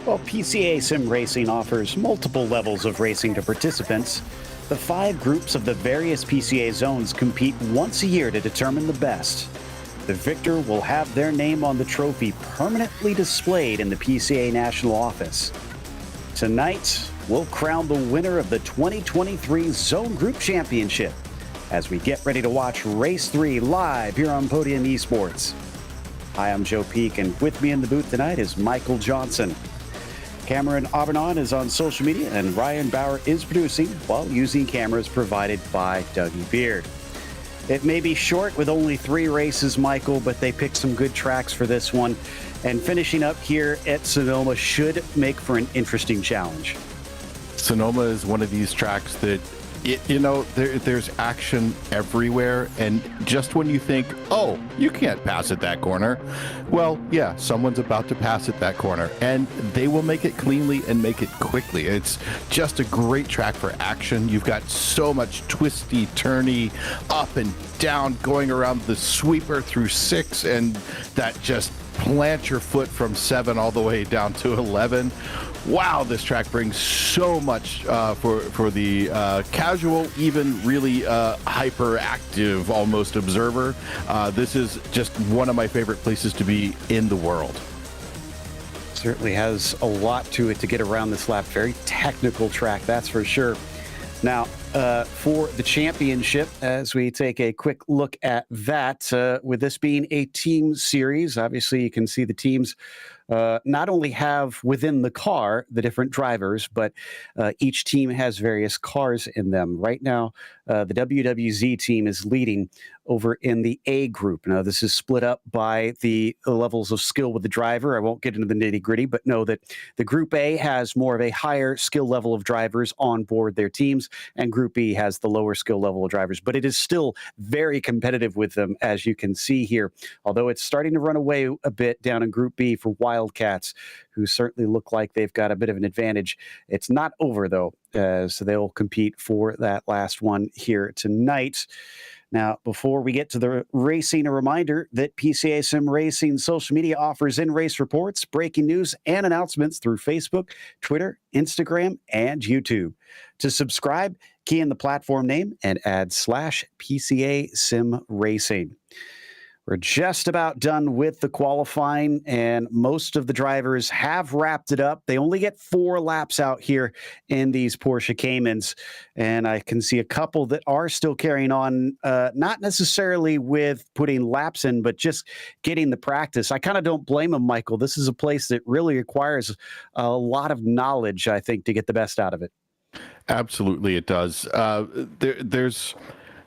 While PCA Sim Racing offers multiple levels of racing to participants, the 5 groups of the various PCA zones compete once a year to determine the best. The victor will have their name on the trophy permanently displayed in the PCA National Office. Tonight, we'll crown the winner of the 2023 Zone Group Championship as we get ready to watch Race 3 live here on Podium Esports. Hi, I'm Joe Peak, and with me in the booth tonight is Michael Johnson. Cameron Aubernon is on social media, and Ryan Bauer is producing while using cameras provided by Dougie Beard. It may be short with only 3 races, Michael, but they picked some good tracks for this one. And finishing up here at Sonoma should make for an interesting challenge. Sonoma is one of these tracks that, there's action everywhere. And just when you think, oh, you can't pass at that corner. Well, yeah, someone's about to pass at that corner. And they will make it cleanly and make it quickly. It's just a great track for action. You've got so much twisty, turny, up and down, going around the sweeper through 6. And that just plant your foot from 7 all the way down to 11. Wow, this track brings so much for the casual, even really hyperactive, almost observer. This is just one of my favorite places to be in the world. Certainly has a lot to it to get around this lap. Very technical track, that's for sure. Now, for the championship, as we take a quick look at that, with this being a team series, obviously you can see the teams not only have within the car the different drivers, but each team has various cars in them. Right now, the WWZ team is leading over in the A group. Now, this is split up by the levels of skill with the driver. I won't get into the nitty-gritty, but know that the Group A has more of a higher skill level of drivers on board their teams, and Group B has the lower skill level of drivers. But it is still very competitive with them, as you can see here, although it's starting to run away a bit down in Group B for Wildcats, who certainly look like they've got a bit of an advantage. It's not over, though, so they'll compete for that last one here tonight. Now, before we get to the racing, a reminder that PCA Sim Racing social media offers in-race reports, breaking news, and announcements through Facebook, Twitter, Instagram, and YouTube. To subscribe, key in the platform name and add /PCA Sim Racing. We're just about done with the qualifying, and most of the drivers have wrapped it up. They only get 4 laps out here in these Porsche Caymans, and I can see a couple that are still carrying on, not necessarily with putting laps in, but just getting the practice. I kind of don't blame them, Michael. This is a place that really requires a lot of knowledge, I think, to get the best out of it. Absolutely, it does.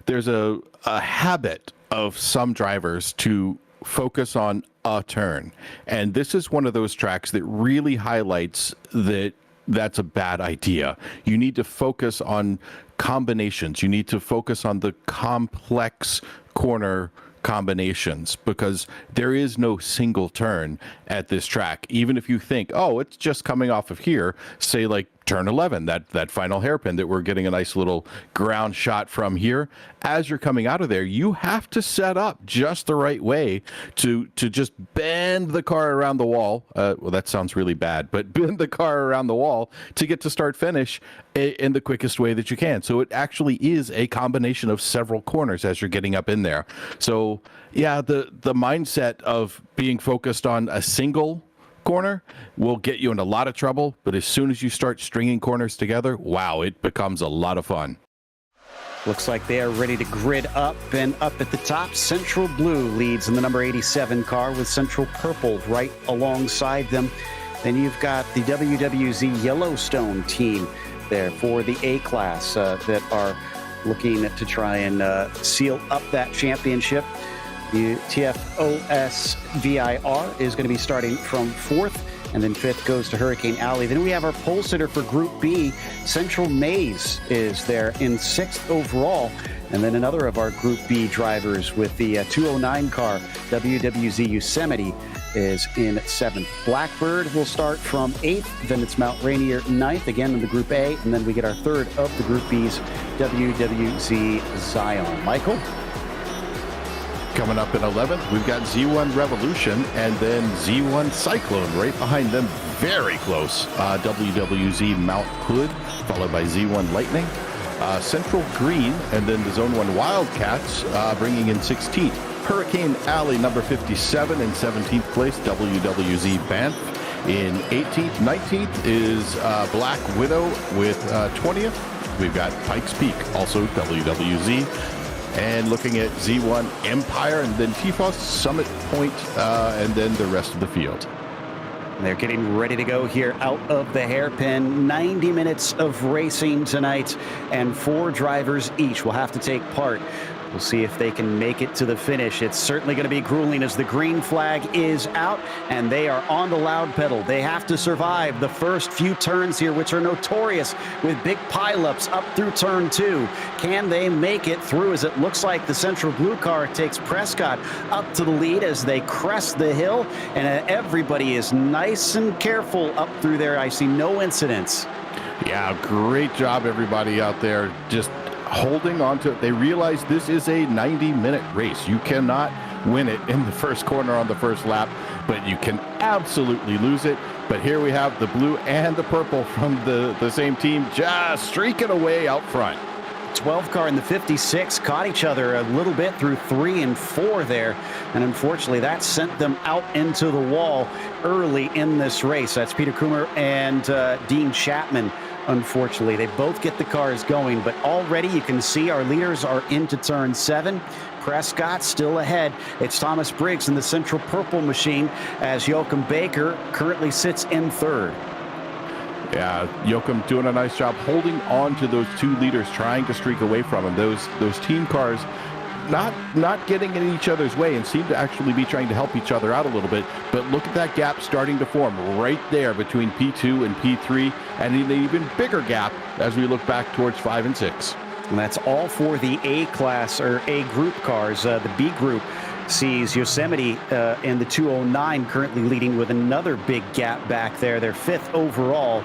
There's a habit of some drivers to focus on a turn, and this is one of those tracks that really highlights that's a bad idea. You need to focus on combinations. You need to focus on the complex corner combinations, because there is no single turn at this track. Even if you think, oh, it's just coming off of here, say like turn 11, that final hairpin that we're getting a nice little ground shot from here. As you're coming out of there, you have to set up just the right way to just bend the car around the wall. Well, that sounds really bad, but bend the car around the wall to get to start finish in the quickest way that you can. So it actually is a combination of several corners as you're getting up in there. So yeah, the mindset of being focused on a single corner will get you in a lot of trouble, but as soon as you start stringing corners together, wow, it becomes a lot of fun. Looks like they are ready to grid up, and up at the top, Central Blue leads in the number 87 car with Central Purple right alongside them. Then you've got the WWZ Yellowstone team there for the A-class that are looking to try and seal up that championship. The TFOS VIR is going to be starting from 4th, and then 5th goes to Hurricane Alley. Then we have our pole sitter for Group B. Central Maze is there in 6th overall. And then another of our Group B drivers with the 209 car, WWZ Yosemite, is in 7th. Blackbird will start from 8th, then it's Mount Rainier 9th, again in the Group A, and then we get our 3rd of the Group B's, WWZ Zion. Michael? Coming up in 11th, we've got Z1 Revolution and then Z1 Cyclone right behind them, very close. WWZ Mount Hood, followed by Z1 Lightning, Central Green, and then the Zone 1 Wildcats bringing in 16th. Hurricane Alley, number 57 in 17th place, WWZ Banff. In 18th, 19th is Black Widow with 20th. We've got Pikes Peak, also WWZ. And looking at Z1 Empire and then TFOS Summit Point, and then the rest of the field. They're getting ready to go here out of the hairpin. 90 minutes of racing tonight, and 4 drivers each will have to take part. We'll see if they can make it to the finish. It's certainly going to be grueling as the green flag is out and they are on the loud pedal. They have to survive the first few turns here, which are notorious with big pileups up through turn 2. Can they make it through, as it looks like the Central Blue car takes Prescott up to the lead as they crest the hill, and everybody is nice and careful up through there. I see no incidents. Yeah, great job everybody out there, just holding on to it. They realize this is a 90-minute race. You cannot win it in the first corner on the first lap, but you can absolutely lose it. But here we have the blue and the purple from the same team just streaking away out front. 12 car and the 56 caught each other a little bit through 3 and 4 there, and unfortunately that sent them out into the wall early in this race. That's Peter Coomer and Dean Chapman. Unfortunately, they both get the cars going, but already you can see our leaders are into turn 7. Prescott still ahead. It's Thomas Briggs in the Central Purple machine, as Joachim Baker currently sits in 3rd. Yeah, Joachim doing a nice job holding on to those 2 leaders, trying to streak away from them. Those team cars not getting in each other's way and seem to actually be trying to help each other out a little bit. But look at that gap starting to form right there between P2 and P3, and an even bigger gap as we look back towards 5 and 6. And that's all for the A class or A group cars. The B group sees Yosemite in the 209 currently leading with another big gap back there. They're 5th overall,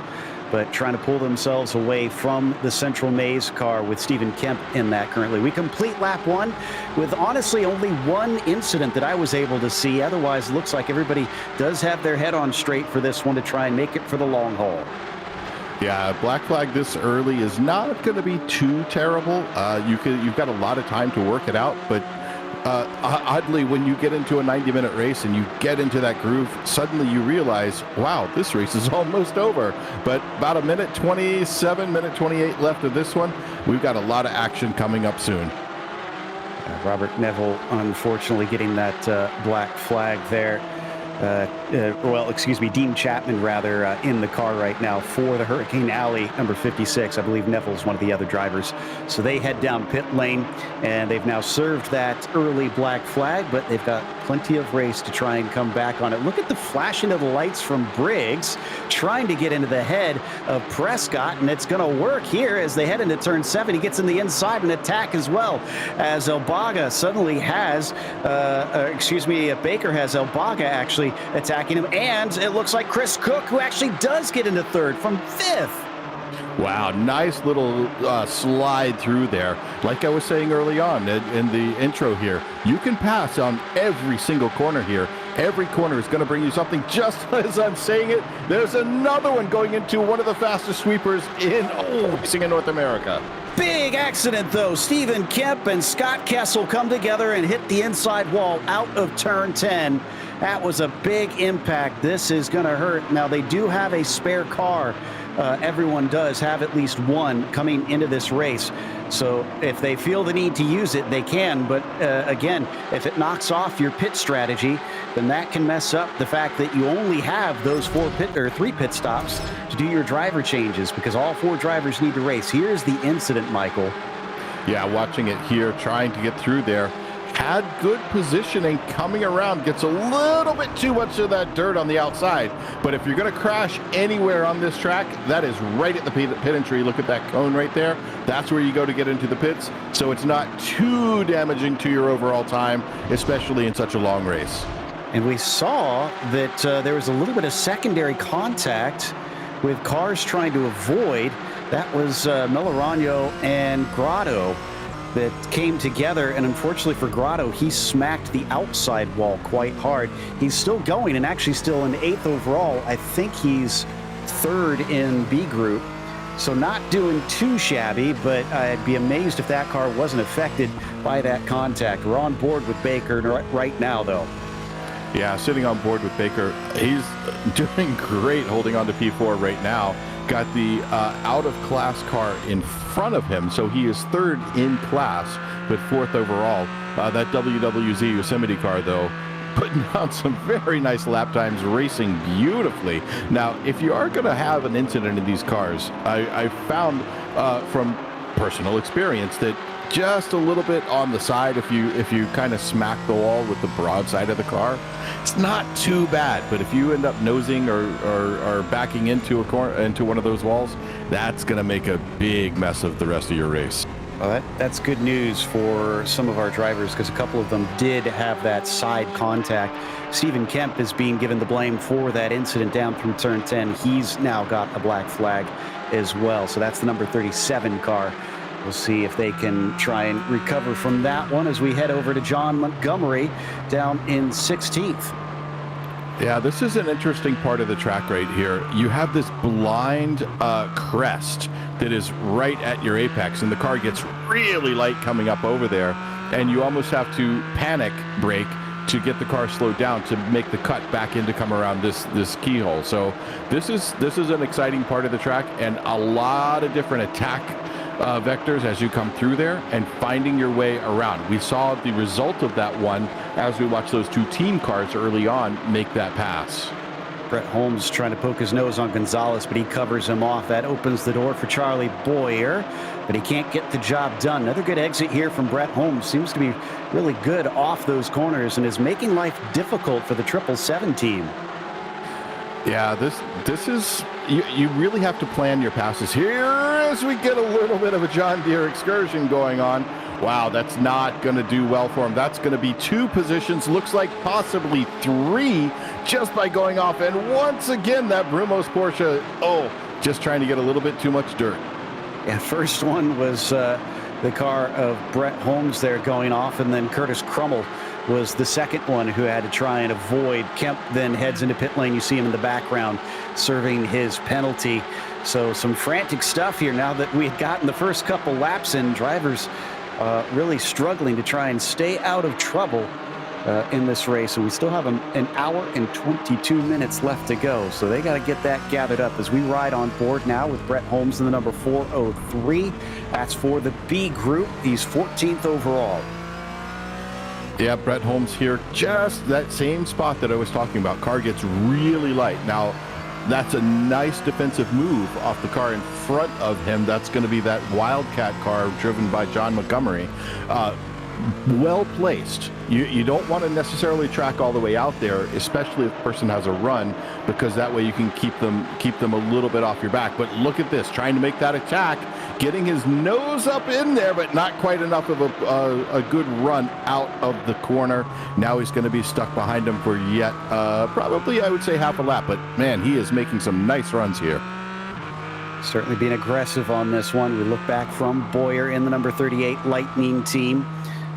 but trying to pull themselves away from the Central Maze car with Stephen Kemp in that currently. We complete lap 1 with honestly only 1 incident that I was able to see. Otherwise, it looks like everybody does have their head on straight for this one to try and make it for the long haul. Yeah, black flag this early is not going to be too terrible. You've got a lot of time to work it out, but oddly, when you get into a 90-minute race and you get into that groove, suddenly you realize, wow, this race is almost over. But about a minute 27, minute 28 left of this one. We've got a lot of action coming up soon. Robert Neville, unfortunately, getting that black flag there. Dean Chapman, rather, in the car right now for the Hurricane Alley, number 56. I believe Neville's one of the other drivers. So they head down pit lane, and they've now served that early black flag, but they've got plenty of race to try and come back on it. Look at the flashing of the lights from Briggs, trying to get into the head of Prescott, and it's going to work here as they head into turn 7. He gets in the inside and attack as well, as Elbaga suddenly has, Baker has Elbaga actually attacking him, and it looks like Chris Cook, who actually does get into 3rd from 5th. Wow, nice little slide through there. Like I was saying early on in the intro here, you can pass on every single corner here. Every corner is going to bring you something. Just as I'm saying it, there's another one going into one of the fastest sweepers in racing in North America. Big accident, though. Stephen Kemp and Scott Kessel come together and hit the inside wall out of turn 10. That was a big impact. This is going to hurt. Now, they do have a spare car. Everyone does have at least one coming into this race. So if they feel the need to use it, they can. But again, if it knocks off your pit strategy, then that can mess up the fact that you only have those 3 pit stops to do your driver changes, because all 4 drivers need to race. Here's the incident, Michael. Yeah, watching it here, trying to get through there. Had good positioning coming around, gets a little bit too much of that dirt on the outside. But if you're going to crash anywhere on this track, that is right at the pit entry. Look at that cone right there. That's where you go to get into the pits. So it's not too damaging to your overall time, especially in such a long race. And we saw that there was a little bit of secondary contact with cars trying to avoid. That was Melarano and Grotto. that came together, and unfortunately for Grotto, he smacked the outside wall quite hard. He's still going and actually still in 8th overall. I think he's 3rd in B group, so not doing too shabby, but I'd be amazed if that car wasn't affected by that contact. We're on board with Baker right now, though. Yeah, sitting on board with Baker. He's doing great holding on to P4 right now. Got the out-of-class car in front of him, so he is 3rd in class, but 4th overall. That WWZ Yosemite car, though, putting on some very nice lap times, racing beautifully. Now, if you are going to have an incident in these cars, I found from personal experience that just a little bit on the side, if you kind of smack the wall with the broad side of the car, it's not too bad. But if you end up nosing or backing into into one of those walls, that's going to make a big mess of the rest of your race. Well, that's good news for some of our drivers, because a couple of them did have that side contact. Stephen Kemp is being given the blame for that incident down through turn 10. He's now got a black flag as well. So that's the number 37 car. We'll see if they can try and recover from that one as we head over to John Montgomery down in 16th. Yeah, this is an interesting part of the track right here. You have this blind crest that is right at your apex, and the car gets really light coming up over there, and you almost have to panic brake to get the car slowed down to make the cut back in to come around this keyhole. So this is an exciting part of the track, and a lot of different attack vectors as you come through there and finding your way around. We saw the result of that one as we watched those 2 team cars early on make that pass. Brett Holmes trying to poke his nose on Gonzalez, but he covers him off. That opens the door for Charlie Boyer, but he can't get the job done. Another good exit here from Brett Holmes. Seems to be really good off those corners and is making life difficult for the 777 team. Yeah, this is, you really have to plan your passes here as we get a little bit of a John Deere excursion going on. Wow, that's not going to do well for him. That's going to be 2 positions, looks like possibly 3, just by going off. And once again, that Brumos Porsche, just trying to get a little bit too much dirt. Yeah, first one was the car of Brett Holmes there going off, and then Curtis Crummell was the second one who had to try and avoid. Kemp then heads into pit lane. You see him in the background serving his penalty. So some frantic stuff here now that we had gotten the first couple laps in. Drivers really struggling to try and stay out of trouble in this race. And we still have an hour and 22 minutes left to go. So they got to get that gathered up as we ride on board now with Brett Holmes in the number 403. That's for the B group. He's 14th overall. Yeah, Brett Holmes here, just that same spot that I was talking about. Car gets really light. Now, that's a nice defensive move off the car in front of him. That's going to be that Wildcat car driven by John Montgomery. Well placed. You don't want to necessarily track all the way out there, especially if the person has a run, because that way you can keep them a little bit off your back. But look at this, trying to make that attack, getting his nose up in there, but not quite enough of a good run out of the corner. Now he's going to be stuck behind him for yet probably, I would say, half a lap. But man, he is making some nice runs here. Certainly being aggressive on this one. We look back from Boyer in the number 38 Lightning team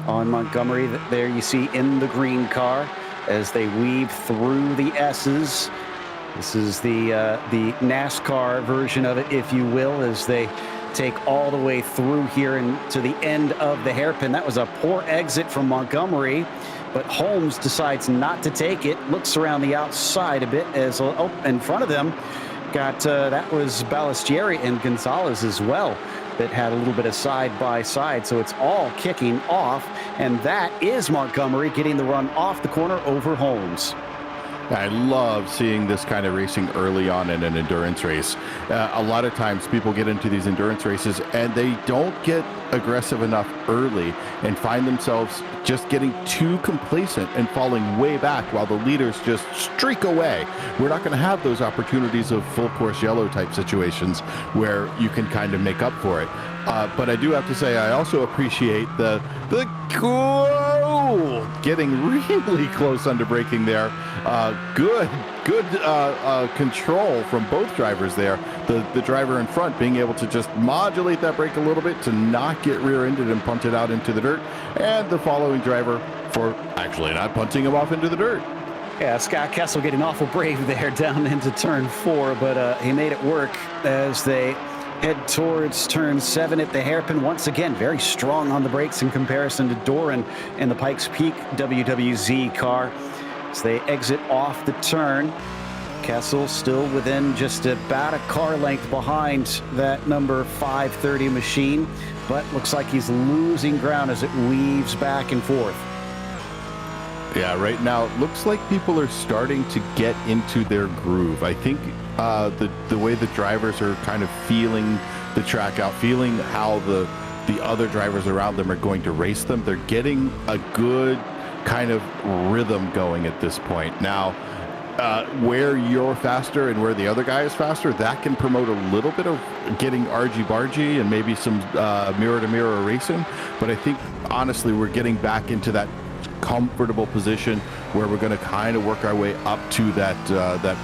on Montgomery. There you see in the green car as they weave through the S's. This is the NASCAR version of it, if you will, as they take all the way through here and to the end of the hairpin. That was a poor exit from Montgomery, but Holmes decides not to take it. Looks around the outside a bit as in front of them got that was Ballestieri and Gonzalez as well that had a little bit of side by side. So it's all kicking off, and that is Montgomery getting the run off the corner over Holmes. I love seeing this kind of racing early on in an endurance race. A lot of times people get into these endurance races and they don't get aggressive enough early and find themselves just getting too complacent and falling way back while the leaders just streak away. We're not going to have those opportunities of full course yellow type situations where you can kind of make up for it. But I do have to say, I also appreciate the Ooh, getting really close under braking there. Good control from both drivers there. The driver in front being able to just modulate that brake a little bit to not get rear-ended and punt it out into the dirt. And the following driver for actually not punting him off into the dirt. Yeah, Scott Kessel getting awful brave there down into turn 4, but he made it work as they head towards turn 7 at the hairpin. Once again, very strong on the brakes in comparison to Doran and the Pikes Peak WWZ car. As they exit off the turn, Kessel still within just about a car length behind that number 530 machine, but looks like he's losing ground as it weaves back and forth. Yeah, right now it looks like people are starting to get into their groove. I think the way the drivers are kind of feeling the track out, feeling how the other drivers around them are going to race them, they're getting a good kind of rhythm going at this point. Now, where you're faster and where the other guy is faster, that can promote a little bit of getting argy-bargy and maybe some mirror-to-mirror racing. But I think, honestly, we're getting back into that comfortable position where we're going to kind of work our way up to that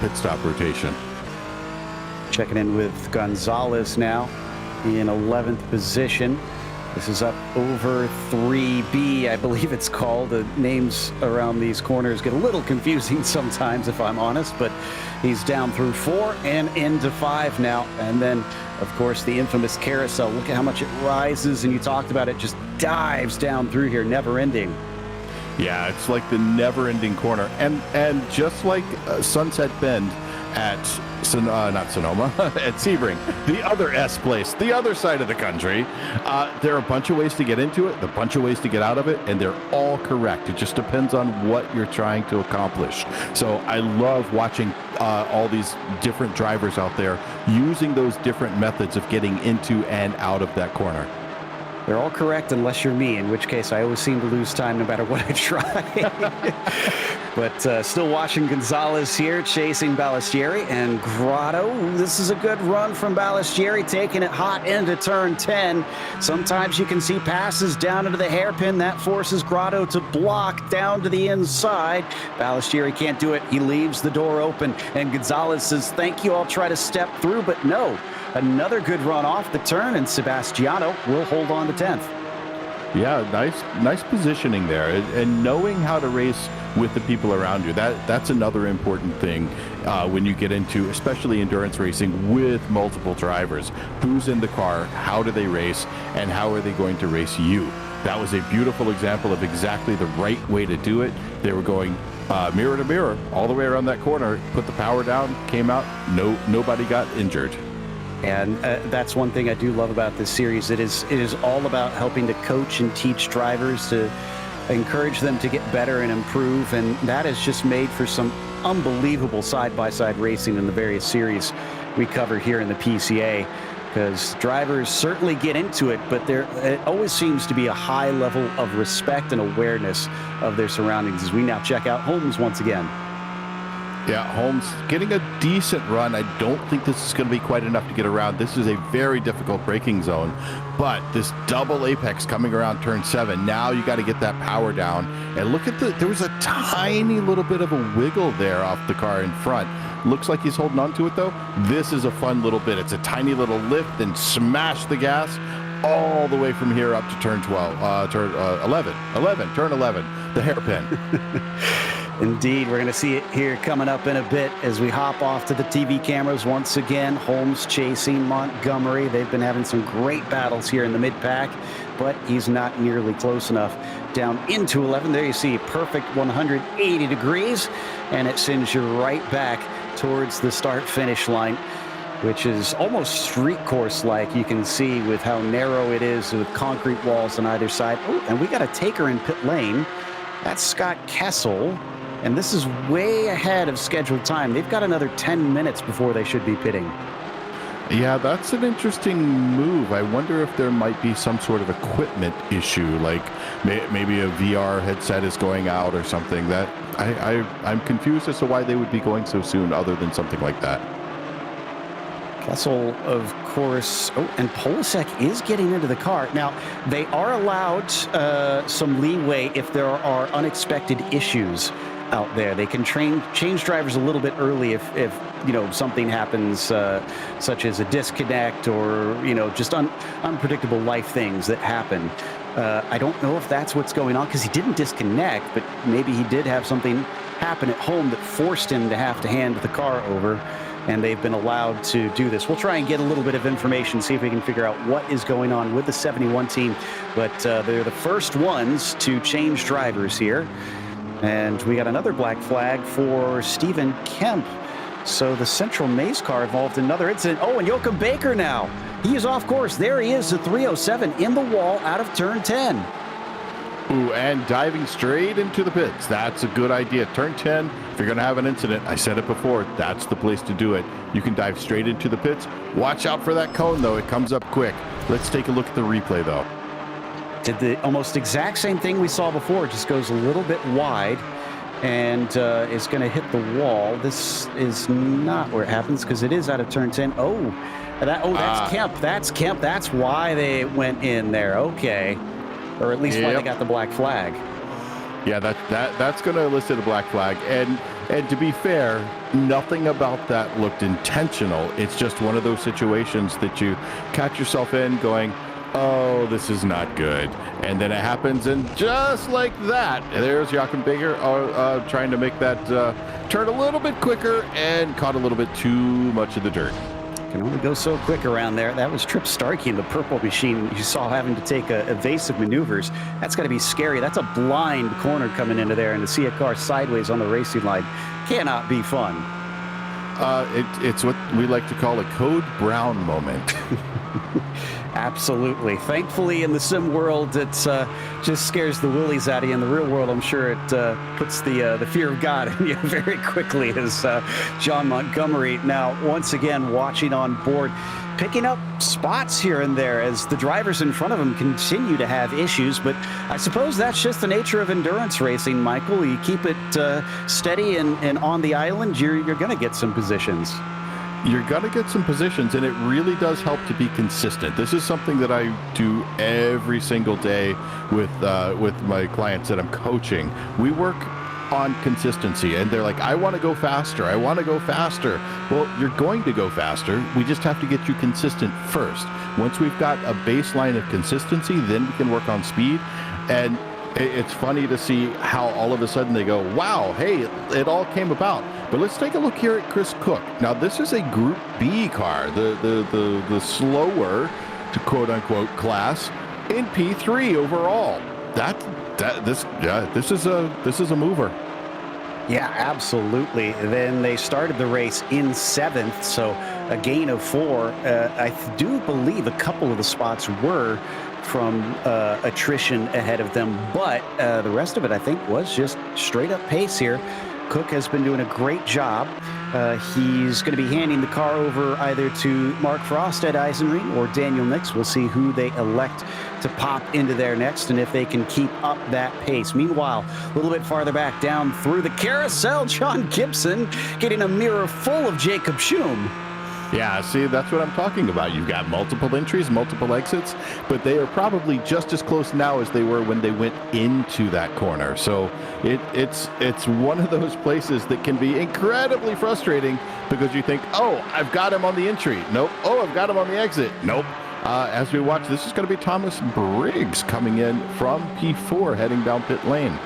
pit stop rotation. Checking in with Gonzalez now in 11th position. This is up over 3B, I believe it's called. The names around these corners get a little confusing sometimes, if I'm honest, but he's down through 4 and into 5 now. And then, of course, the infamous carousel. Look at how much it rises, and you talked about it, just dives down through here, never ending. Yeah, it's like the never-ending corner. And just like Sunset Bend at not Sonoma, at Sebring, the other S place, the other side of the country, there are a bunch of ways to get into it, a bunch of ways to get out of it, and they're all correct. It just depends on what you're trying to accomplish. So I love watching all these different drivers out there using those different methods of getting into and out of that corner. They're all correct unless you're me, in which case I always seem to lose time no matter what I try. But still watching Gonzalez here, chasing Ballestieri and Grotto. This is a good run from Ballestieri, taking it hot into turn 10. Sometimes you can see passes down into the hairpin. That forces Grotto to block down to the inside. Ballestieri can't do it. He leaves the door open, and Gonzalez says, "Thank you, I'll try to step through," but no. Another good run off the turn, and Sebastiano will hold on to 10th. Yeah, nice positioning there, and knowing how to race with the people around you. That's another important thing when you get into, especially endurance racing with multiple drivers. Who's in the car? How do they race? And how are they going to race you? That was a beautiful example of exactly the right way to do it. They were going mirror to mirror all the way around that corner, put the power down, came out, nobody got injured. And that's one thing I do love about this series. It is all about helping to coach and teach drivers, to encourage them to get better and improve. And that has just made for some unbelievable side-by-side racing in the various series we cover here in the PCA, because drivers certainly get into it, but it always seems to be a high level of respect and awareness of their surroundings, as we now check out Holmes once again. Yeah, Holmes getting a decent run. I don't think this is going to be quite enough to get around. This is a very difficult braking zone, but this double apex coming around turn 7, now you got to get that power down. And look at there was a tiny little bit of a wiggle there off the car in front. Looks like he's holding on to it though. This is a fun little bit. It's a tiny little lift and smash the gas all the way from here up to turn 11, the hairpin. Indeed, we're going to see it here coming up in a bit as we hop off to the TV cameras once again. Holmes chasing Montgomery. They've been having some great battles here in the mid-pack, but he's not nearly close enough. Down into 11, there you see perfect 180 degrees, and it sends you right back towards the start-finish line, which is almost street course-like. You can see with how narrow it is with concrete walls on either side. Oh, and we got a taker in pit lane. That's Scott Kessel. And this is way ahead of scheduled time. They've got another 10 minutes before they should be pitting. Yeah, that's an interesting move. I wonder if there might be some sort of equipment issue, like maybe a VR headset is going out or something. That I'm confused as to why they would be going so soon other than something like that. Kessel, of course. Oh, and Polasek is getting into the car. Now, they are allowed some leeway if there are unexpected issues out there. They can change drivers a little bit early if something happens, such as a disconnect or, just unpredictable life things that happen. I don't know if that's what's going on because he didn't disconnect, but maybe he did have something happen at home that forced him to have to hand the car over, and they've been allowed to do this. We'll try and get a little bit of information, see if we can figure out what is going on with the 71 team, but they're the first ones to change drivers here. And we got another black flag for Stephen Kemp. So the Central Maze car involved in another incident. Oh, and Joachim Baker now. He is off course. There he is, the 307 in the wall out of turn 10. Ooh, and diving straight into the pits. That's a good idea. Turn 10, if you're going to have an incident, I said it before, that's the place to do it. You can dive straight into the pits. Watch out for that cone, though. It comes up quick. Let's take a look at the replay, though. Did the almost exact same thing we saw before. It just goes a little bit wide and is going to hit the wall. This is not where it happens because it is out of turn 10. That's Kemp. That's Kemp. That's why they went in there. Okay. Or at least why they got the black flag. Yeah, that's going to elicit a black flag. And to be fair, nothing about that looked intentional. It's just one of those situations that you catch yourself in going, oh, this is not good. And then it happens, and just like that, there's Joachim Baker trying to make that turn a little bit quicker and caught a little bit too much of the dirt. Can only go so quick around there. That was Trip Starkey in the purple machine. You saw having to take evasive maneuvers. That's got to be scary. That's a blind corner coming into there, and to see a car sideways on the racing line cannot be fun. It's what we like to call a Code Brown moment. Absolutely. Thankfully, in the sim world, it just scares the willies out of you. In the real world, I'm sure it puts the fear of God in you very quickly, as John Montgomery now once again watching on board, picking up spots here and there as the drivers in front of him continue to have issues. But I suppose that's just the nature of endurance racing, Michael. You keep it steady and on the island, you're going to get some positions. You're going to get some positions, and it really does help to be consistent. This is something that I do every single day with my clients that I'm coaching. We work on consistency, and they're like, I want to go faster. I want to go faster. Well, you're going to go faster. We just have to get you consistent first. Once we've got a baseline of consistency, then we can work on speed. And it's funny to see how all of a sudden they go, wow, hey, it all came about. But let's take a look here at Chris Cook. Now, this is a Group B car, the slower, to quote unquote, class in P3 overall. This is a mover. Yeah, absolutely. Then they started the race in 7th, so a gain of 4. I do believe a couple of the spots were from attrition ahead of them, but the rest of it, I think, was just straight up pace here. Cook has been doing a great job. He's going to be handing the car over either to Mark Frost at Eisenring or Daniel Nix. We'll see who they elect to pop into there next and if they can keep up that pace. Meanwhile, a little bit farther back down through the carousel, John Gibson getting a mirror full of Jacob Schum. Yeah, see, that's what I'm talking about. You've got multiple entries, multiple exits, but they are probably just as close now as they were when they went into that corner. So it's one of those places that can be incredibly frustrating because you think, oh, I've got him on the entry. Nope. Oh, I've got him on the exit. Nope. As we watch, this is going to be Thomas Briggs coming in from P4 heading down pit lane.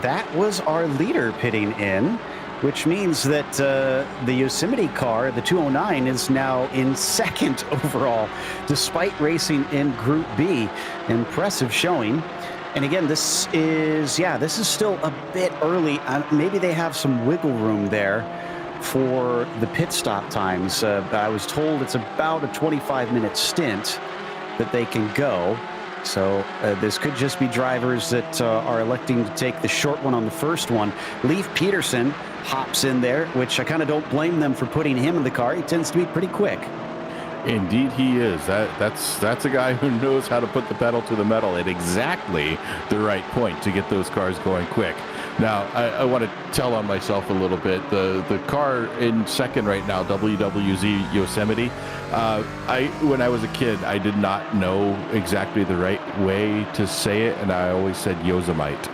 That was our leader pitting in, which means that the Yosemite car, the 209, is now in 2nd overall, despite racing in Group B. Impressive showing. And again, this is still a bit early. Maybe they have some wiggle room there for the pit stop times. I was told it's about a 25-minute stint that they can go. So this could just be drivers that are electing to take the short one on the first one. Leif Peterson hops in there, which I kind of don't blame them for putting him in the car. He tends to be pretty quick. Indeed, he is. That's a guy who knows how to put the pedal to the metal at exactly the right point to get those cars going quick. Now, I want to tell on myself a little bit. The car in second right now, WWZ Yosemite. When I was a kid, I did not know exactly the right way to say it, and I always said Yosemite.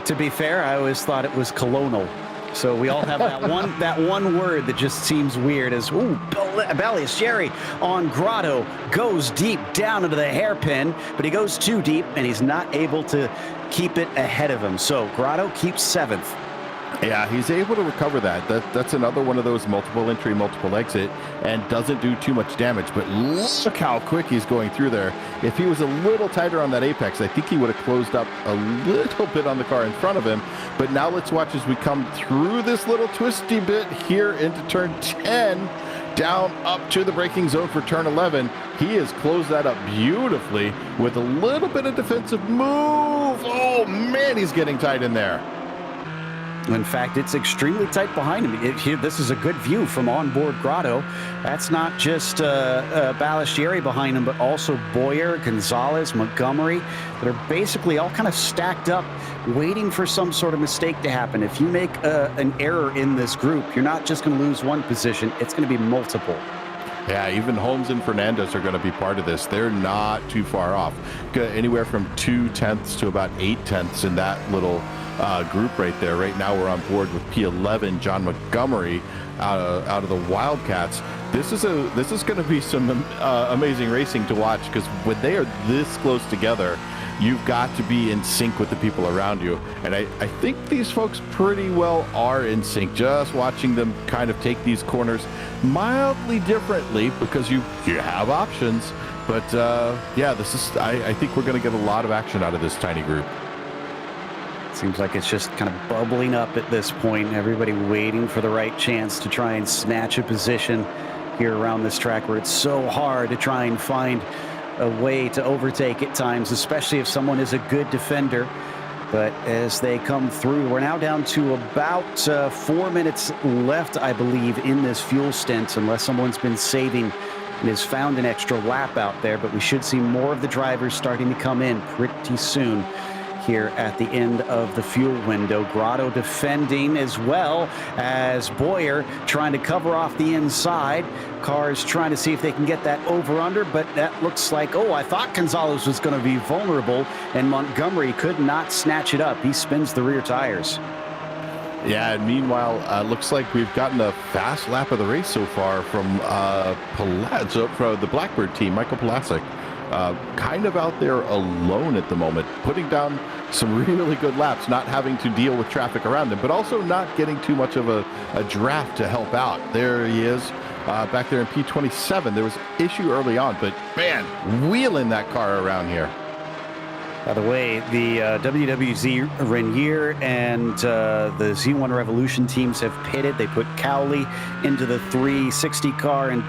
To be fair, I always thought it was colonel. So we all have that one word that just seems weird as, ooh, Balistrieri on Grotto goes deep down into the hairpin, but he goes too deep and he's not able to keep it ahead of him. So Grotto keeps 7th. Yeah, he's able to recover that. That's another one of those multiple entry, multiple exit, and doesn't do too much damage. But look how quick he's going through there. If he was a little tighter on that apex, I think he would have closed up a little bit on the car in front of him. But now let's watch as we come through this little twisty bit here into turn 10, down up to the braking zone for turn 11. He has closed that up beautifully with a little bit of defensive move. Oh, man, he's getting tight in there. In fact, it's extremely tight behind him. This is a good view from onboard Grotto. That's not just Balistrieri behind him, but also Boyer, Gonzalez, Montgomery, that are basically all kind of stacked up, waiting for some sort of mistake to happen. If you make an error in this group, you're not just going to lose one position. It's going to be multiple. Yeah, even Holmes and Fernandez are going to be part of this. They're not too far off. Anywhere from 2/10 to about 8/10 in that little group right there. Right now we're on board with P11, John Montgomery out of the Wildcats. This is going to be some amazing racing to watch, because when they are this close together, you've got to be in sync with the people around you. And I think these folks pretty well are in sync. Just watching them kind of take these corners mildly differently, because you have options. But yeah, I think we're going to get a lot of action out of this tiny group. Seems like it's just kind of bubbling up at this point. Everybody waiting for the right chance to try and snatch a position here around this track, where it's so hard to try and find a way to overtake at times, especially if someone is a good defender. But as they come through, we're now down to about 4 minutes left, I believe, in this fuel stint, unless someone's been saving and has found an extra lap out there. But we should see more of the drivers starting to come in pretty soon here at the end of the fuel window. Grotto defending, as well as Boyer trying to cover off the inside. Cars trying to see if they can get that over-under, but that looks like, I thought Gonzalez was going to be vulnerable, and Montgomery could not snatch it up. He spins the rear tires. Yeah, and meanwhile, looks like we've gotten a fast lap of the race so far from the Blackbird team, Michael Pulasic. Kind of out there alone at the moment, putting down some really good laps, not having to deal with traffic around him, but also not getting too much of a draft to help out. There he is, back there in P27. There was an issue early on, but man, wheeling that car around here. By the way, the WWZ Renier and the Z1 Revolution teams have pitted. They put Cowley into the 360 car and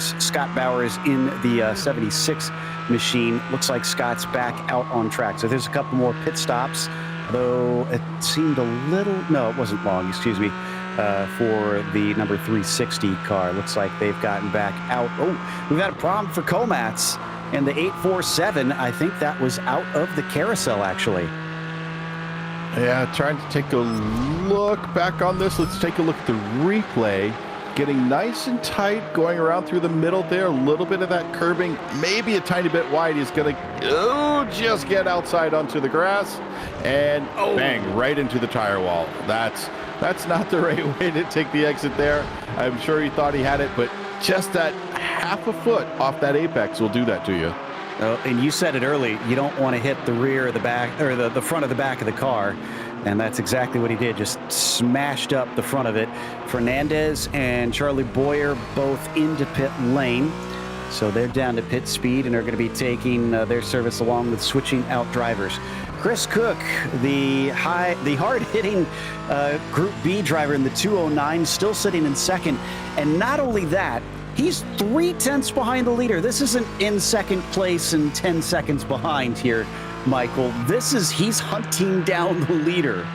Scott Bowers in the 76 machine. Looks like Scott's back out on track. So there's a couple more pit stops, though it seemed it wasn't long, excuse me, for the number 360 car. Looks like they've gotten back out. We've had a problem for Comats. And the 847, I think that was out of the carousel, actually. Yeah, trying to take a look back on this. Let's take a look at the replay. Getting nice and tight, going around through the middle there. A little bit of that curbing, maybe a tiny bit wide. He's going to just get outside onto the grass. And bang, right into the tire wall. That's not the right way to take the exit there. I'm sure he thought he had it, but just that half a foot off that apex will do that to you. And you said it early, you don't want to hit the rear or the back, or the front of the back of the car. And that's exactly what he did, just smashed up the front of it. Fernandez and Charlie Boyer both into pit lane. So they're down to pit speed and are going to be taking their service along with switching out drivers. Chris Cook, the hard-hitting Group B driver in the 209, still sitting in second. And not only that, he's 3/10 behind the leader. This isn't in second place and 10 seconds behind here, Michael. He's hunting down the leader.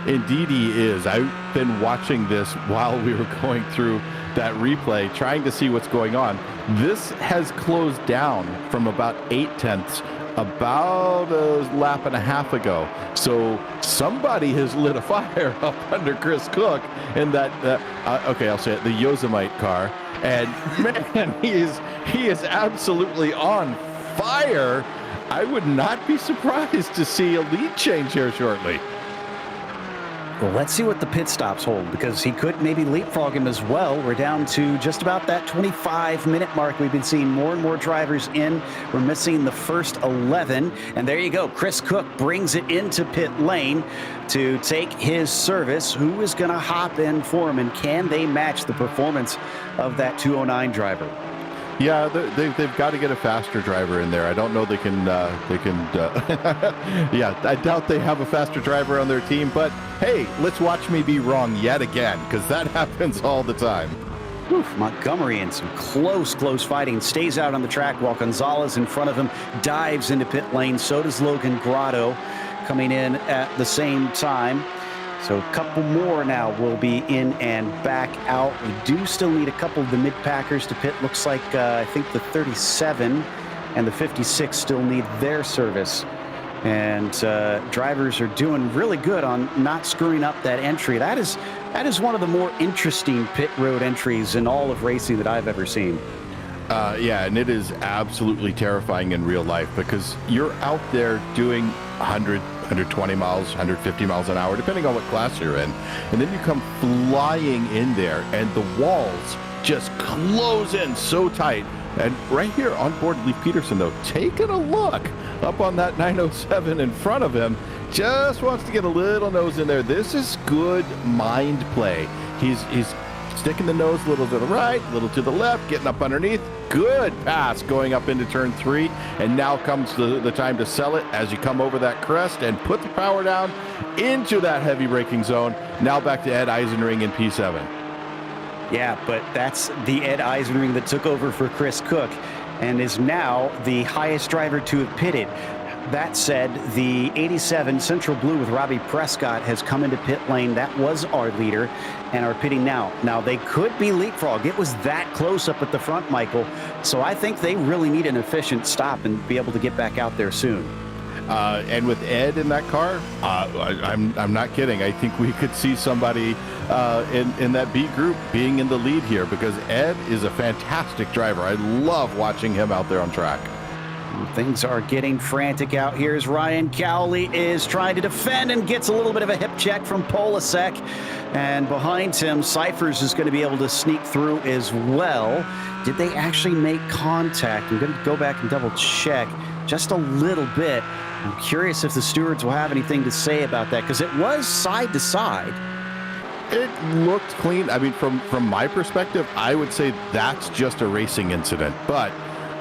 Indeed he is. I've been watching this while we were going through that replay, trying to see what's going on. This has closed down from about 8/10 about a lap and a half ago. So somebody has lit a fire up under Chris Cook in that, okay, I'll say it, the Yosemite car. And man, he is absolutely on fire. I would not be surprised to see a lead change here shortly. Well, let's see what the pit stops hold, because he could maybe leapfrog him as well. We're down to just about that 25-minute mark. We've been seeing more and more drivers in. We're missing the first 11. And there you go. Chris Cook brings it into pit lane to take his service. Who is going to hop in for him, and can they match the performance of that 209 driver? Yeah, they've got to get a faster driver in there. I don't know they can, yeah, I doubt they have a faster driver on their team, but hey, let's watch me be wrong yet again, because that happens all the time. Oof, Montgomery in some close fighting, stays out on the track while Gonzalez in front of him dives into pit lane. So does Logan Grotto coming in at the same time. So a couple more now will be in and back out. We do still need a couple of the mid-packers to pit. Looks like I think the 37 and the 56 still need their service. And drivers are doing really good on not screwing up that entry. That is one of the more interesting pit road entries in all of racing that I've ever seen. Yeah, and it is absolutely terrifying in real life, because you're out there doing 100, 120 miles, 150 miles an hour, depending on what class you're in. And then you come flying in there, and the walls just close in so tight. And right here on board Leif Peterson, though, taking a look up on that 907 in front of him, just wants to get a little nose in there. This is good mind play. He's sticking the nose a little to the right, a little to the left, getting up underneath. Good pass going up into turn 3. And now comes the time to sell it as you come over that crest and put the power down into that heavy braking zone. Now back to Ed Eisenring in P7. Yeah, but that's the Ed Eisenring that took over for Chris Cook and is now the highest driver to have pitted. That said, the 87 Central Blue with Robbie Prescott has come into pit lane. That was our leader and are pitting now. Now, they could be leapfrog. It was that close up at the front, Michael. So I think they really need an efficient stop and be able to get back out there soon. And with Ed in that car, I'm not kidding. I think we could see somebody in that B group being in the lead here, because Ed is a fantastic driver. I love watching him out there on track. Things are getting frantic out here as Ryan Cowley is trying to defend and gets a little bit of a hip check from Polasek. And behind him, Cyphers is going to be able to sneak through as well. Did they actually make contact? I'm going to go back and double check just a little bit. I'm curious if the stewards will have anything to say about that, because it was side to side. It looked clean. I mean, from my perspective, I would say that's just a racing incident. But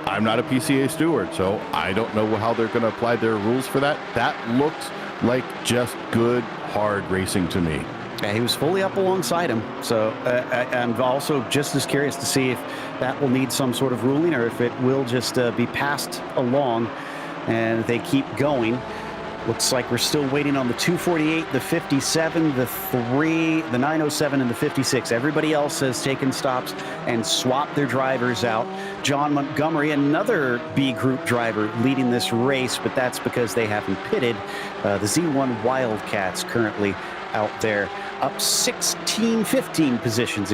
I'm not a PCA steward, so I don't know how they're going to apply their rules for that. That looked like just good, hard racing to me. Yeah, he was fully up alongside him. So I'm also just as curious to see if that will need some sort of ruling, or if it will just be passed along and they keep going. Looks like we're still waiting on the 248, the 57, the 3, the 907, and the 56. Everybody else has taken stops and swapped their drivers out. John Montgomery, another B group driver, leading this race, but that's because they haven't pitted. The Z1 Wildcats currently out there, up 15 positions,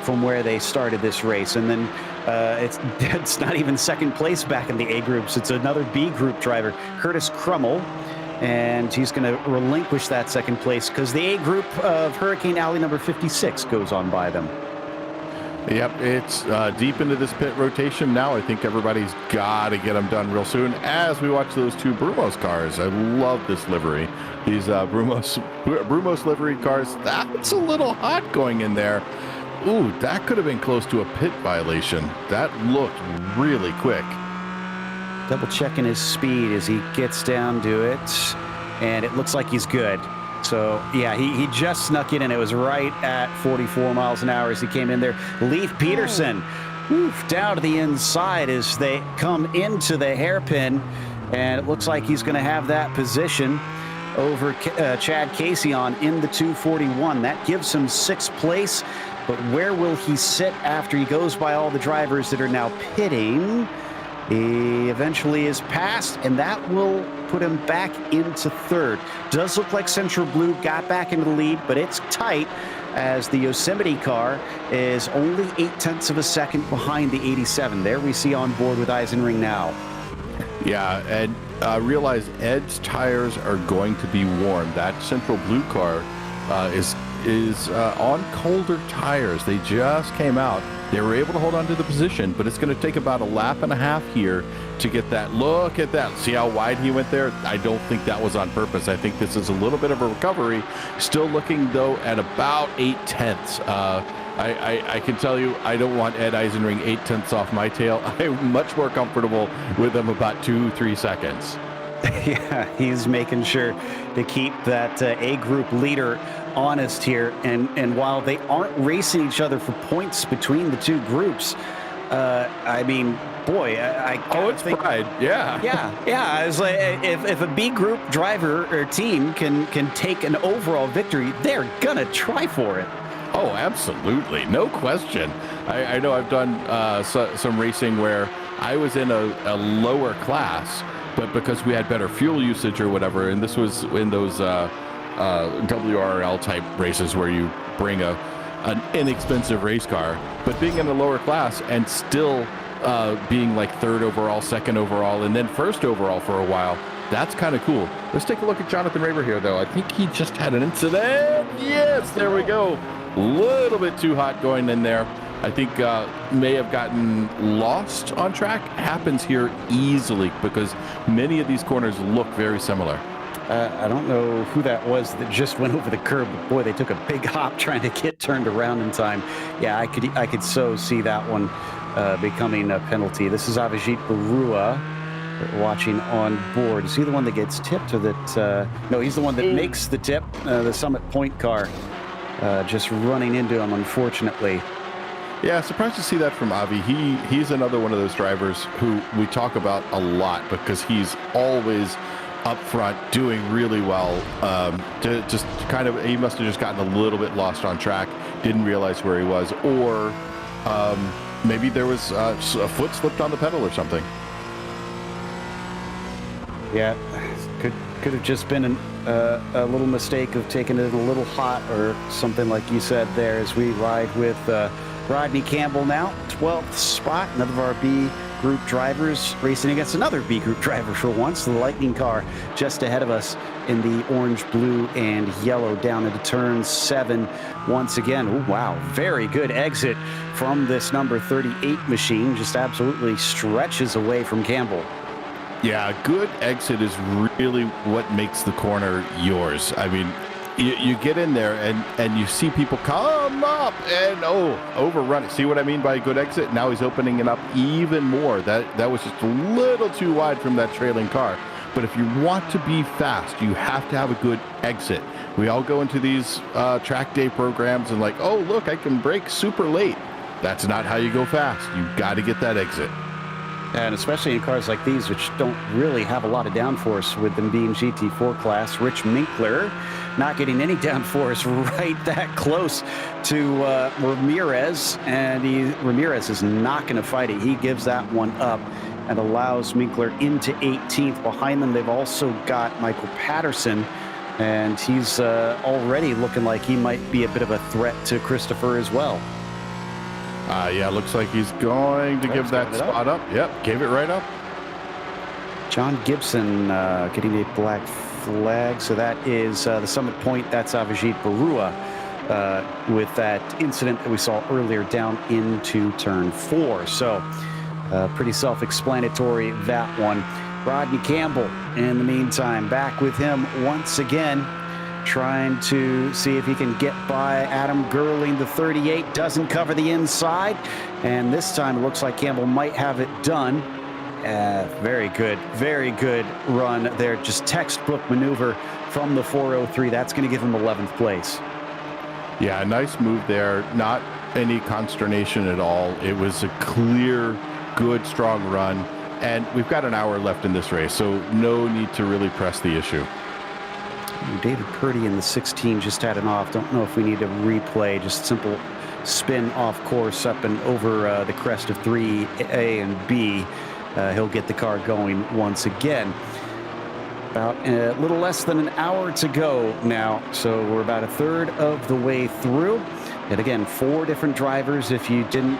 from where they started this race. And then it's not even second place back in the A groups. It's another B group driver, Curtis Crummell, and he's going to relinquish that second place because the A group of Hurricane Alley number 56 goes on by them. Yep, it's deep into this pit rotation now. I think everybody's got to get them done real soon as we watch those two Brumos cars. I love this livery. These Brumos livery cars, that's a little hot going in there. Ooh, that could have been close to a pit violation. That looked really quick. Double checking his speed as he gets down to it, and it looks like he's good. So, yeah, he just snuck in, and it was right at 44 miles an hour as he came in there. Leif Peterson, down to the inside as they come into the hairpin, and it looks like he's going to have that position. over Chad Casey on in the 241. That gives him 6th place. But where will he sit after he goes by all the drivers that are now pitting? He eventually is passed, and that will put him back into 3rd. Does look like Central Blue got back into the lead, but it's tight as the Yosemite car is only 0.8 of a second behind the 87. There we see on board with Eisenring now. Yeah, and realize Ed's tires are going to be warm. That Central Blue car is on colder tires. They just came out. They were able to hold on to the position, but it's going to take about a lap and a half here to get that. Look at that. See how wide he went there? I don't think that was on purpose. I think this is a little bit of a recovery. Still looking, though, at about 0.8. I can tell you, I don't want Ed Eisenring 0.8 off my tail. I'm much more comfortable with him about 2-3 seconds. Yeah, he's making sure to keep that A group leader honest here. And while they aren't racing each other for points between the two groups, I mean, boy, it's pride. Yeah. Yeah. I was like, if a B group driver or team can take an overall victory, they're gonna try for it. Oh, absolutely. No question. I know I've done some racing where I was in a lower class, but because we had better fuel usage or whatever, and this was in those WRL type races where you bring an inexpensive race car, but being in a lower class and still being like 3rd overall, 2nd overall, and then 1st overall for a while, that's kind of cool. Let's take a look at Jonathan Raber here, though. I think he just had an incident. Yes, there we go. A little bit too hot going in there. I think may have gotten lost on track. Happens here easily because many of these corners look very similar. I don't know who that was that just went over the curb, but boy, they took a big hop trying to get turned around in time. Yeah, I could so see that one becoming a penalty. This is Avijit Barua watching on board. Is he the one that gets tipped, or that? No, he's the one that makes the tip. The Summit Point car just running into him, unfortunately. Yeah, surprised to see that from Avi. He's another one of those drivers who we talk about a lot because he's always up front doing really well. Just kind of, he must have just gotten a little bit lost on track, didn't realize where he was, or maybe there was a foot slipped on the pedal or something. Yeah, could have just been a little mistake of taking it a little hot or something like you said there, as we ride with Rodney Campbell now, 12th spot, another of our B group drivers racing against another B group driver for once. The Lightning car just ahead of us in the orange, blue, and yellow down into turn 7 once again. Ooh, wow, very good exit from this number 38 machine. Just absolutely stretches away from Campbell. Yeah, a good exit is really what makes the corner yours. I mean, you get in there and you see people come up and overrun it. See what I mean by a good exit? Now he's opening it up even more. That was just a little too wide from that trailing car. But if you want to be fast, you have to have a good exit. We all go into these track day programs and like, oh, look, I can brake super late. That's not how you go fast. You got to get that exit. And especially in cars like these, which don't really have a lot of downforce, with them being GT4 class. Rich Minkler not getting any downforce right that close to Ramirez, and Ramirez is not going to fight it. He gives that one up and allows Minkler into 18th. Behind them, they've also got Michael Patterson, and he's already looking like he might be a bit of a threat to Christopher as well. Yeah, looks like he's going to give that spot up. Yep, gave it right up. John Gibson getting a black flag. So that is the Summit Point. That's Avijit Barua with that incident that we saw earlier down into turn 4. So pretty self-explanatory, that one. Rodney Campbell, in the meantime, back with him once again, trying to see if he can get by Adam Gerling. The 38 doesn't cover the inside, and this time it looks like Campbell might have it done. Very good run there. Just textbook maneuver from the 403. That's going to give him 11th place. Yeah, nice move there. Not any consternation at all. It was a clear, good, strong run. And we've got an hour left in this race, so no need to really press the issue. David Purdy in the 16 just had an off. Don't know if we need to replay. Just simple spin off course up and over the crest of 3A and B. He'll get the car going once again. About a little less than an hour to go now. So we're about a third of the way through. And again, 4 different drivers, if you didn't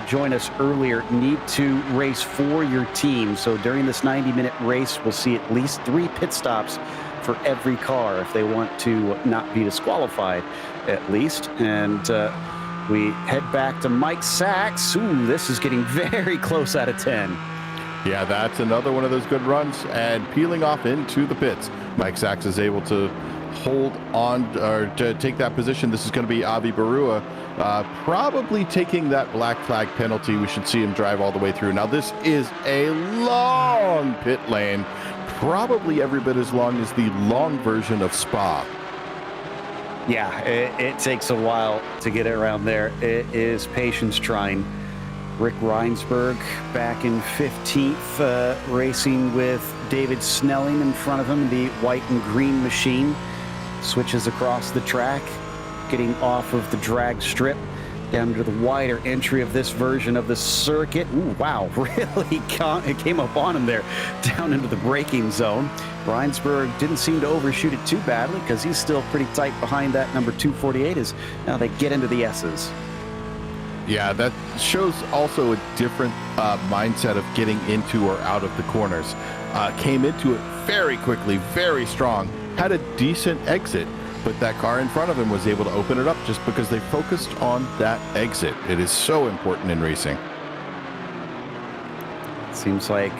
join us earlier, need to race for your team. So during this 90-minute race, we'll see at least 3 pit stops for every car if they want to not be disqualified, at least. And we head back to Mike Sachs. Ooh, this is getting very close out of 10. Yeah, that's another one of those good runs, and peeling off into the pits. Mike Sachs is able to hold on or to take that position. This is going to be Avi Barua probably taking that black flag penalty. We should see him drive all the way through. Now, this is a long pit lane, probably every bit as long as the long version of Spa. Yeah, it takes a while to get around there. It is patience trying. Rick Reinsberg back in 15th, racing with David Snelling in front of him, the white and green machine. Switches across the track, getting off of the drag strip down to the wider entry of this version of the circuit. Ooh, wow, really it came up on him there, down into the braking zone. Reinsberg didn't seem to overshoot it too badly because he's still pretty tight behind that number 248 as now they get into the S's. Yeah, that shows also a different mindset of getting into or out of the corners. Came into it very quickly, very strong, had a decent exit, but that car in front of him was able to open it up just because they focused on that exit. It is so important in racing. Seems like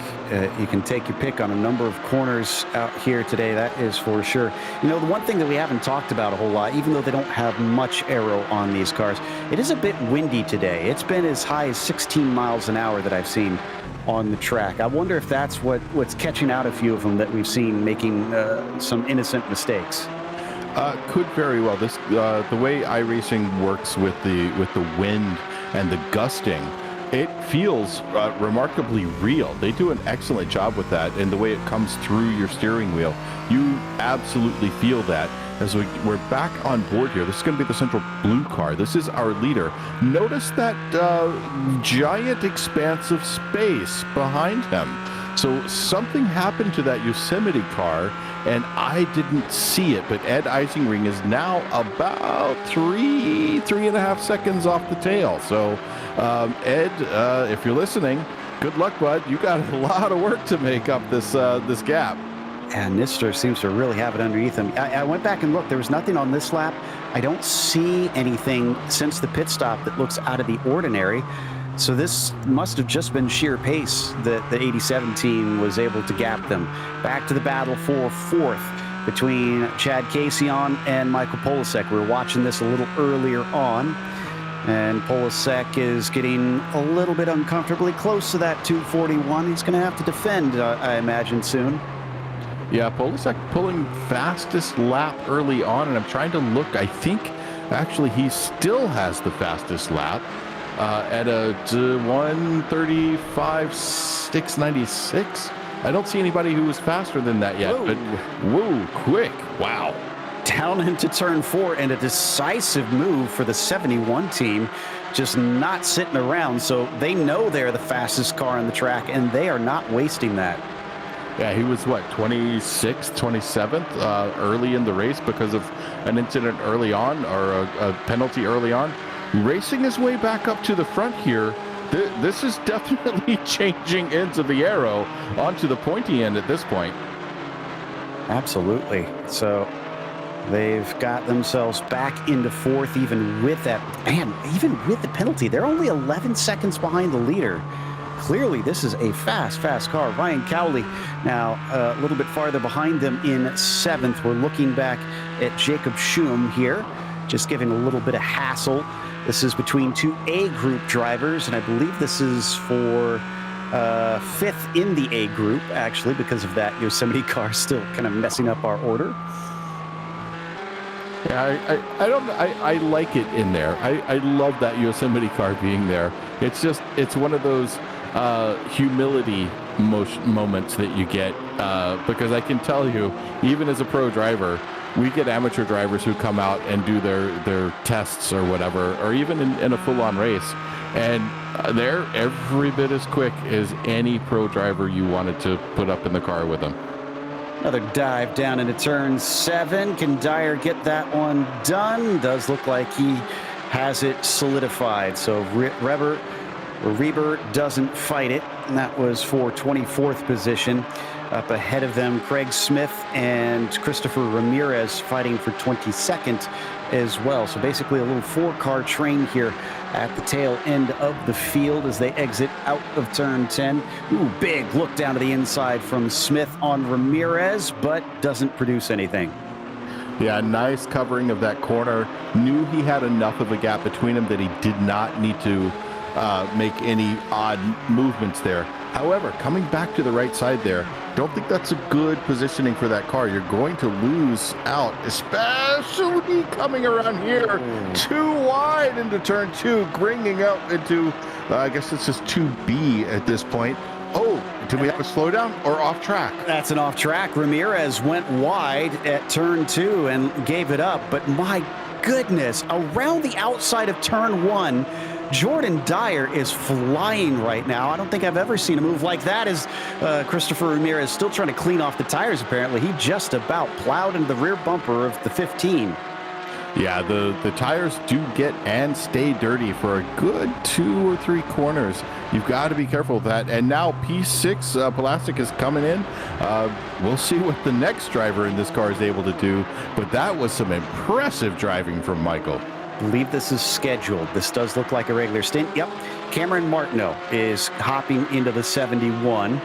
you can take your pick on a number of corners out here today, that is for sure. You know, the one thing that we haven't talked about a whole lot, even though they don't have much aero on these cars, it is a bit windy today. It's been as high as 16 miles an hour that I've seen on the track. I wonder if that's what's catching out a few of them that we've seen making some innocent mistakes. Could very well. This the way iRacing works with the wind and the gusting, it feels remarkably real. They do an excellent job with that, and the way it comes through your steering wheel, you absolutely feel that. As we're back on board here, this is going to be the central blue car. This is our leader. Notice that giant expanse of space behind him. So something happened to that Yosemite car, and I didn't see it, but Ed Isingring is now about three and a half seconds off the tail. So Ed, if you're listening, good luck, bud. You got a lot of work to make up this gap. And Nister seems to really have it underneath him. I went back and looked. There was nothing on this lap. I don't see anything since the pit stop that looks out of the ordinary. So this must have just been sheer pace that the 87 team was able to gap them. Back to the battle for 4th between Chad Casion and Michael Polasek. We were watching this a little earlier on, and Polasek is getting a little bit uncomfortably close to that 241. He's going to have to defend, I imagine, soon. Yeah, Polasek pulling fastest lap early on, and I'm trying to look. I think actually he still has the fastest lap at a 1:35.696. I don't see anybody who was faster than that yet. Whoa. But whoa, quick! Wow. Down into turn 4, and a decisive move for the 71 team, just not sitting around. So they know they're the fastest car on the track, and they are not wasting that. Yeah, he was, 26th, 27th early in the race because of an incident early on, or a penalty early on. Racing his way back up to the front here. This is definitely changing into the arrow onto the pointy end at this point. Absolutely. So they've got themselves back into 4th, even with that. Man, even with the penalty, they're only 11 seconds behind the leader. Clearly, this is a fast car. Ryan Cowley now a little bit farther behind them in 7th. We're looking back at Jacob Schum here, just giving a little bit of hassle. This is between 2 A group drivers, and I believe this is for 5th in the A group, actually, because of that Yosemite car still kind of messing up our order. Yeah, I like it in there. I love that Yosemite car being there. It's one of those humility moments that you get because I can tell you, even as a pro driver, we get amateur drivers who come out and do their tests or whatever, or even in a full-on race, and they're every bit as quick as any pro driver you wanted to put up in the car with them. Another dive down into turn 7. Can Dyer get that one done? Does look like he has it solidified. So Reber doesn't fight it, and that was for 24th position. Up ahead of them, Craig Smith and Christopher Ramirez fighting for 22nd as well. So basically a little 4-car train here at the tail end of the field as they exit out of turn 10. Ooh, big look down to the inside from Smith on Ramirez, but doesn't produce anything. Yeah, nice covering of that corner. Knew he had enough of a gap between him that he did not need to make any odd movements there. However, coming back to the right side there, don't think that's a good positioning for that car. You're going to lose out, especially coming around here. Too wide into turn 2, bringing up into, I guess this is 2B at this point. Oh, do we have a slowdown or off track? That's an off track. Ramirez went wide at turn 2 and gave it up. But my goodness, around the outside of turn 1, Jordan Dyer is flying right now. I don't think I've ever seen a move like that as Christopher Ramirez still trying to clean off the tires, apparently. He just about plowed into the rear bumper of the 15. Yeah, the tires do get and stay dirty for a good 2 or 3 corners. You've got to be careful with that. And now P6 Plastic is coming in. We'll see what the next driver in this car is able to do. But that was some impressive driving from Michael. I believe this is scheduled. This does look like a regular stint. Yep. Cameron Martineau is hopping into the 71.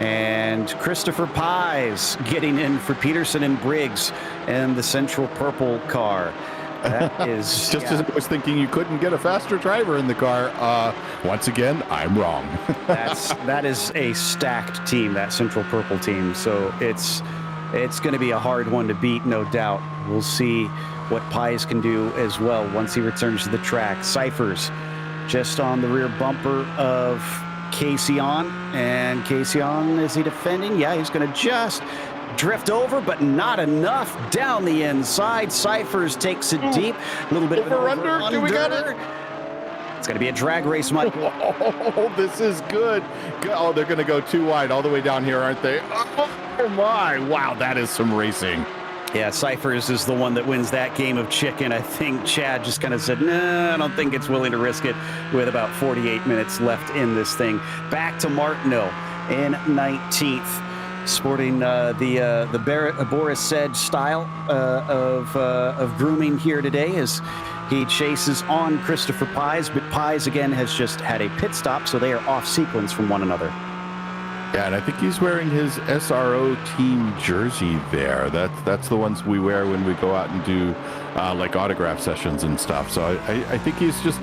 And Christopher Pies getting in for Peterson and Briggs and the Central Purple car. That is just as I was thinking you couldn't get a faster driver in the car. Once again, I'm wrong. that is a stacked team, that Central Purple team. So it's going to be a hard one to beat, no doubt. We'll see what Pies can do as well once he returns to the track. Cyphers just on the rear bumper of Casion, and Casion, is he defending? Yeah, he's going to just drift over, but not enough down the inside. Cyphers takes it deep. A little bit of an over-under. Do we got it? It's going to be a drag race, Michael. Oh, this is good. Oh, they're going to go too wide all the way down here, aren't they? Oh, my. Wow, that is some racing. Yeah, Cyphers is the one that wins that game of chicken. I think Chad just kind of said, nah, I don't think it's willing to risk it with about 48 minutes left in this thing. Back to Martineau in 19th, sporting the Boris said style of grooming here today as he chases on Christopher Pies, but Pies again has just had a pit stop, so they are off sequence from one another. Yeah, and I think he's wearing his SRO team jersey there. That's the ones we wear when we go out and do like autograph sessions and stuff. So I think he's just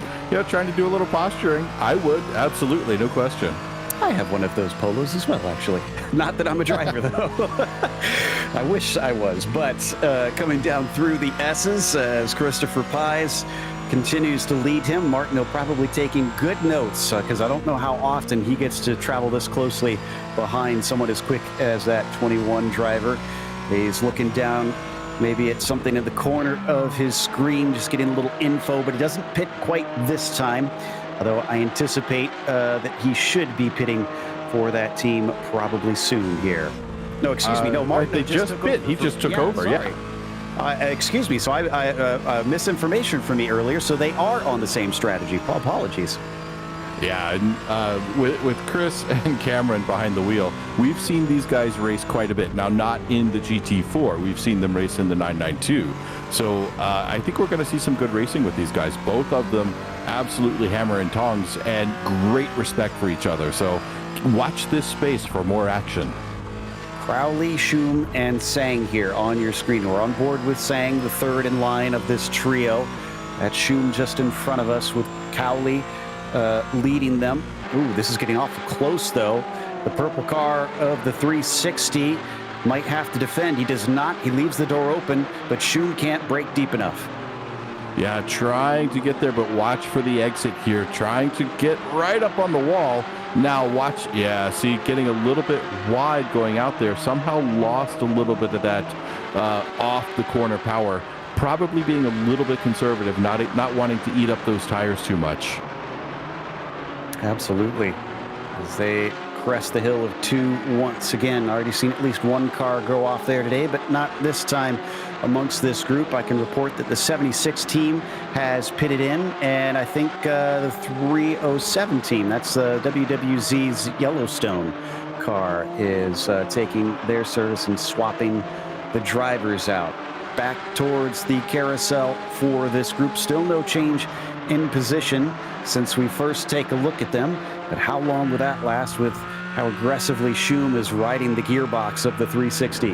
trying to do a little posturing. I would, absolutely, no question. I have one of those polos as well, actually. Not that I'm a driver, though. I wish I was. But coming down through the S's as Christopher Pies continues to lead him. Martineau probably taking good notes because I don't know how often he gets to travel this closely behind someone as quick as that 21 driver. He's looking down maybe at something in the corner of his screen, just getting a little info, but he doesn't pit quite this time. Although I anticipate that he should be pitting for that team probably soon here. No, excuse me. No, Martin. They just pit. He just took over. Sorry. Yeah. Excuse me. So I misinformation from me earlier. So they are on the same strategy. Apologies. Yeah, and with Chris and Cameron behind the wheel, we've seen these guys race quite a bit. Now, not in the GT4. We've seen them race in the 992. So I think we're going to see some good racing with these guys. Both of them absolutely hammer and tongs and great respect for each other. So watch this space for more action. Crowley, Schum, and Sang here on your screen. We're on board with Sang, the third in line of this trio. That's Schum just in front of us with Cowley leading them. Ooh, this is getting awful close, though. The purple car of the 360 might have to defend. He does not. He leaves the door open, but Schum can't break deep enough. Yeah, trying to get there, but watch for the exit here. Trying to get right up on the wall. Now watch, yeah, see, getting a little bit wide going out there, somehow lost a little bit of that off the corner power, probably being a little bit conservative, not wanting to eat up those tires too much. Absolutely. As they crest the hill of 2 once again. Already seen at least one car go off there today, but not this time amongst this group. I can report that the 76 team has pitted in, and I think the 307 team, that's WWZ's Yellowstone car, is taking their service and swapping the drivers out. Back towards the carousel for this group. Still no change in position since we first take a look at them. But how long will that last with how aggressively Schum is riding the gearbox of the 360?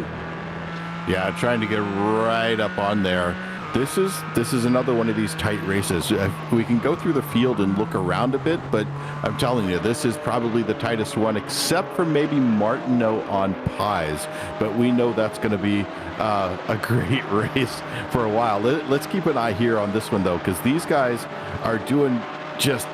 Yeah, trying to get right up on there. This is another one of these tight races. We can go through the field and look around a bit, but I'm telling you, this is probably the tightest one, except for maybe Martineau on Pies. But we know that's going to be a great race for a while. Let's keep an eye here on this one, though, because these guys are doing just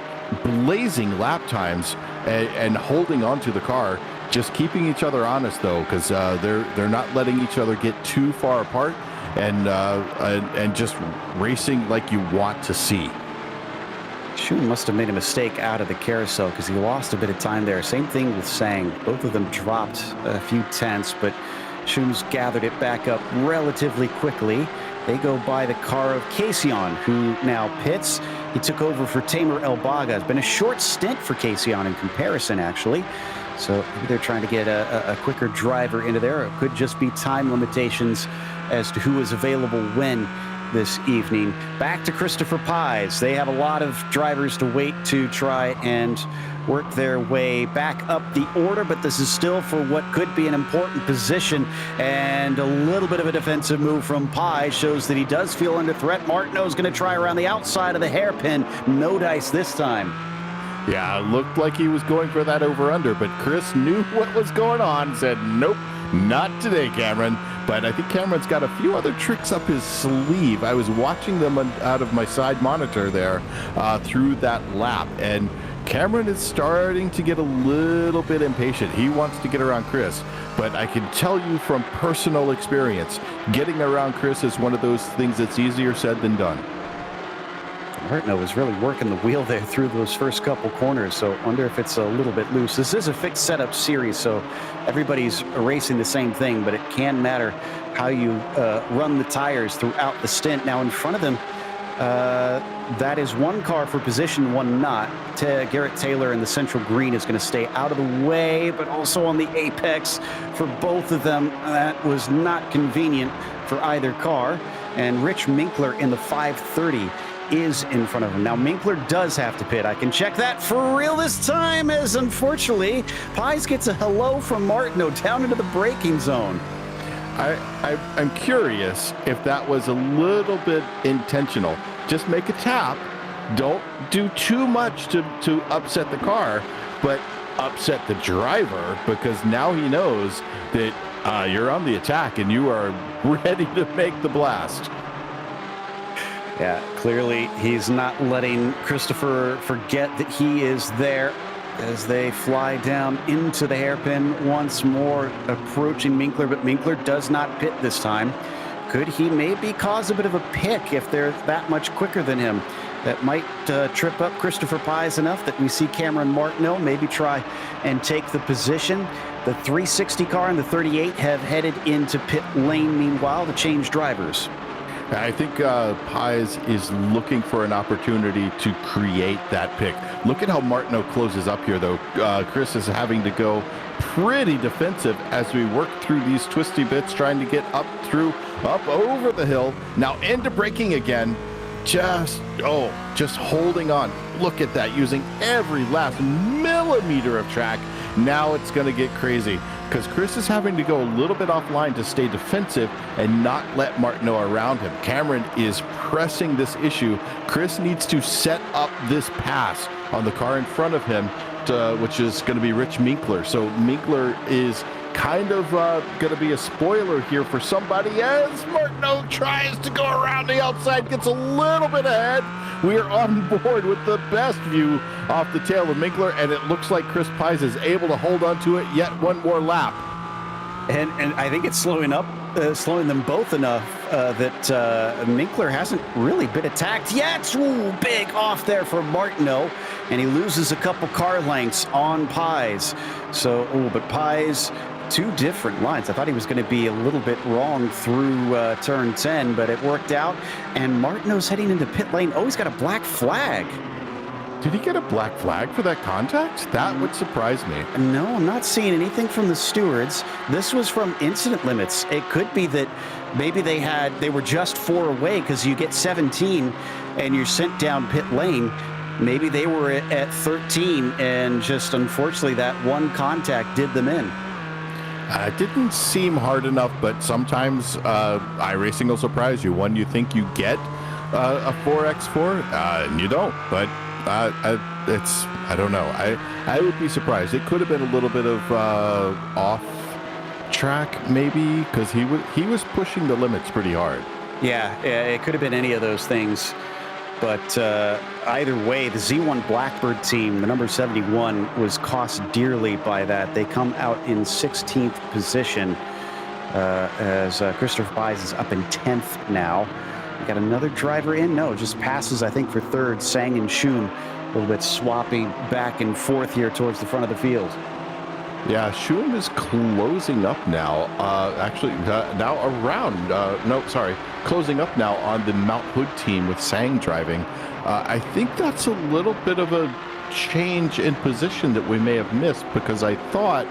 blazing lap times and holding onto the car, just keeping each other honest, though, because they're not letting each other get too far apart, and just racing like you want to see. Schum must have made a mistake out of the carousel because he lost a bit of time there. Same thing with Sang. Both of them dropped a few tenths, but Schum's gathered it back up relatively quickly. They go by the car of Casion, who now pits. He took over for Tamer El-Baga. It's been a short stint for Casion in comparison, actually. So maybe they're trying to get a quicker driver into there. It could just be time limitations as to who is available when this evening. Back to Christopher Pies. They have a lot of drivers to wait to try and work their way back up the order, but this is still for what could be an important position, and a little bit of a defensive move from Pies shows that he does feel under threat. Martineau is going to try around the outside of the hairpin. No dice this time. Yeah, it looked like he was going for that over-under, but Chris knew what was going on and said, nope, not today, Cameron. But I think Cameron's got a few other tricks up his sleeve. I was watching them out of my side monitor there through that lap, and Cameron is starting to get a little bit impatient. He wants to get around Chris, but I can tell you from personal experience, getting around Chris is one of those things that's easier said than done. Martineau was really working the wheel there through those first couple corners, so I wonder if it's a little bit loose. This is a fixed setup series, so everybody's racing the same thing, but it can matter how you run the tires throughout the stint. Now in front of them, that is one car for position, one not. Garrett Taylor in the central green is going to stay out of the way, but also on the apex for both of them. That was not convenient for either car. And Rich Minkler in the 530 is in front of him. Now, Minkler does have to pit. I can check that for real this time, as unfortunately, Pies gets a hello from Martineau down into the braking zone. I'm curious if that was a little bit intentional. Just make a tap. Don't do too much to upset the car, but upset the driver, because now he knows that you're on the attack and you are ready to make the blast. Yeah, clearly he's not letting Christopher forget that he is there as they fly down into the hairpin once more, approaching Minkler, but Minkler does not pit this time. Could he maybe cause a bit of a pick if they're that much quicker than him? That might trip up Christopher Pies enough that we see Cameron Martineau maybe try and take the position. The 360 car and the 38 have headed into pit lane meanwhile to change drivers. I think Pies is looking for an opportunity to create that pick. Look at how Martineau closes up here, though. Chris is having to go pretty defensive as we work through these twisty bits, trying to get up over the hill. Now into braking again. Just holding on. Look at that, using every last millimeter of track. Now it's going to get crazy because Chris is having to go a little bit offline to stay defensive and not let Martineau around him. Cameron is pressing this issue. Chris needs to set up this pass on the car in front of him, which is going to be Rich Minkler. So Minkler is kind of going to be a spoiler here for somebody as Martineau tries to go around the outside, gets a little bit ahead, We are on board with the best view off the tail of Minkler, and it looks like Chris Pies is able to hold on to it yet one more lap. And I think it's slowing them both enough that Minkler hasn't really been attacked yet. Ooh, big off there for Martineau, and he loses a couple car lengths on Pies. So, but Pies, two different lines. I thought he was going to be a little bit wrong through turn 10, but it worked out. And Martineau's heading into pit lane. Oh, he's got a black flag. Did he get a black flag for that contact? That would surprise me. No, I'm not seeing anything from the stewards. This was from incident limits. It could be that maybe they were just 4 away, because you get 17 and you're sent down pit lane. Maybe they were at 13, and just unfortunately that one contact did them in. It didn't seem hard enough, but sometimes iRacing will surprise you. One, you think you get a 4x4, and you don't. But I don't know. I would be surprised. It could have been a little bit of off track, maybe, because he was pushing the limits pretty hard. Yeah, it could have been any of those things. But either way, the Z1 Blackbird team, the number 71, was cost dearly by that. They come out in 16th position as Christopher Pies is up in 10th now. We got another driver in. No, just passes, I think, for third. Sang and Shum a little bit sloppy back and forth here towards the front of the field. Yeah, Shum is closing up now. Closing up now on the Mount Hood team with Sang driving. I think that's a little bit of a change in position that we may have missed, because I thought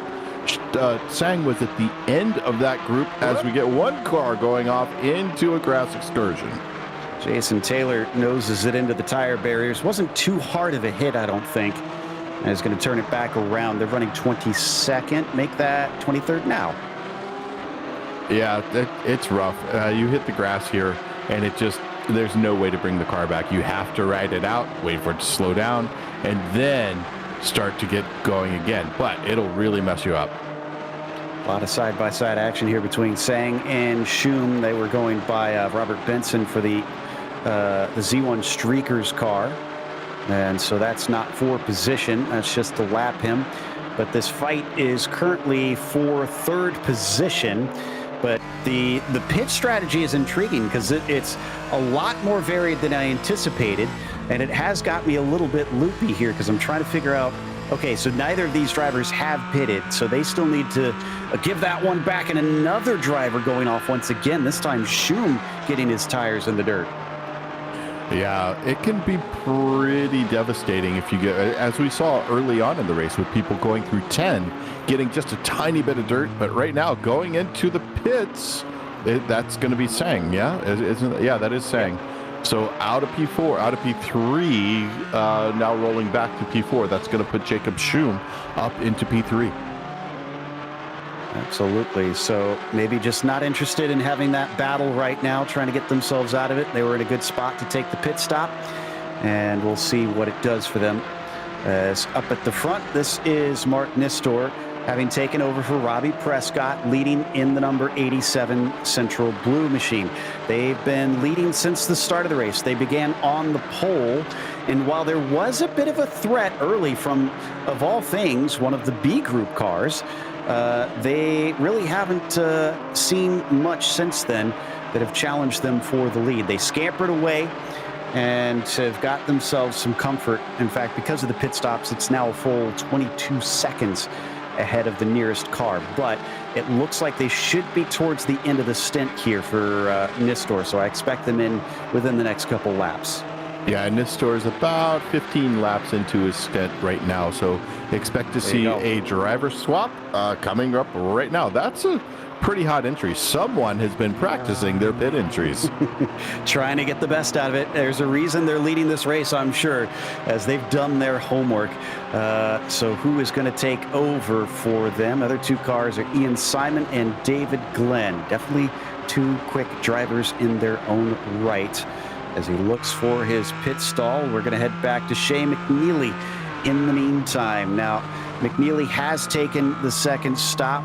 Sang was at the end of that group as we get one car going off into a grass excursion. Jason Taylor noses it into the tire barriers. Wasn't too hard of a hit, I don't think. And is going to turn it back around. They're running 22nd. Make that 23rd now. Yeah, it's rough. You hit the grass here, and there's no way to bring the car back. You have to ride it out, wait for it to slow down, and then start to get going again. But it'll really mess you up. A lot of side-by-side action here between Sang and Shum. They were going by Robert Benson for the Z1 Streakers car. And so that's not for position. That's just to lap him. But this fight is currently for third position. But the pit strategy is intriguing, because it's a lot more varied than I anticipated. And it has got me a little bit loopy here, because I'm trying to figure out, okay, so neither of these drivers have pitted, so they still need to give that one back, and another driver going off once again, this time Shum getting his tires in the dirt. Yeah, it can be pretty devastating if you get, as we saw early on in the race, with people going through 10, getting just a tiny bit of dirt, but right now going into the pits, that's going to be Sang, yeah? Yeah, that is Sang. So out of P4, out of P3, now rolling back to P4. That's going to put Jacob Shum up into P3. Absolutely. So maybe just not interested in having that battle right now, trying to get themselves out of it. They were in a good spot to take the pit stop, and we'll see what it does for them. As up at the front, this is Mark Nistor, having taken over for Robbie Prescott, leading in the number 87 Central Blue machine. They've been leading since the start of the race. They began on the pole, and while there was a bit of a threat early from, of all things, one of the B group cars, they really haven't seen much since then that have challenged them for the lead. They scampered away and have got themselves some comfort. In fact, because of the pit stops, it's now a full 22 seconds ahead of the nearest car. But it looks like they should be towards the end of the stint here for Nistor, so I expect them in within the next couple laps. Yeah, Nistor is about 15 laps into his stint right now, so expect to see a driver swap coming up right now. That's a pretty hot entry. Someone has been practicing their pit entries. Trying to get the best out of it. There's a reason they're leading this race, I'm sure, as they've done their homework. So who is going to take over for them? Other two cars are Ian Simon and David Glenn. Definitely two quick drivers in their own right. As he looks for his pit stall, we're going to head back to Shea McNeely in the meantime. Now, McNeely has taken the second stop,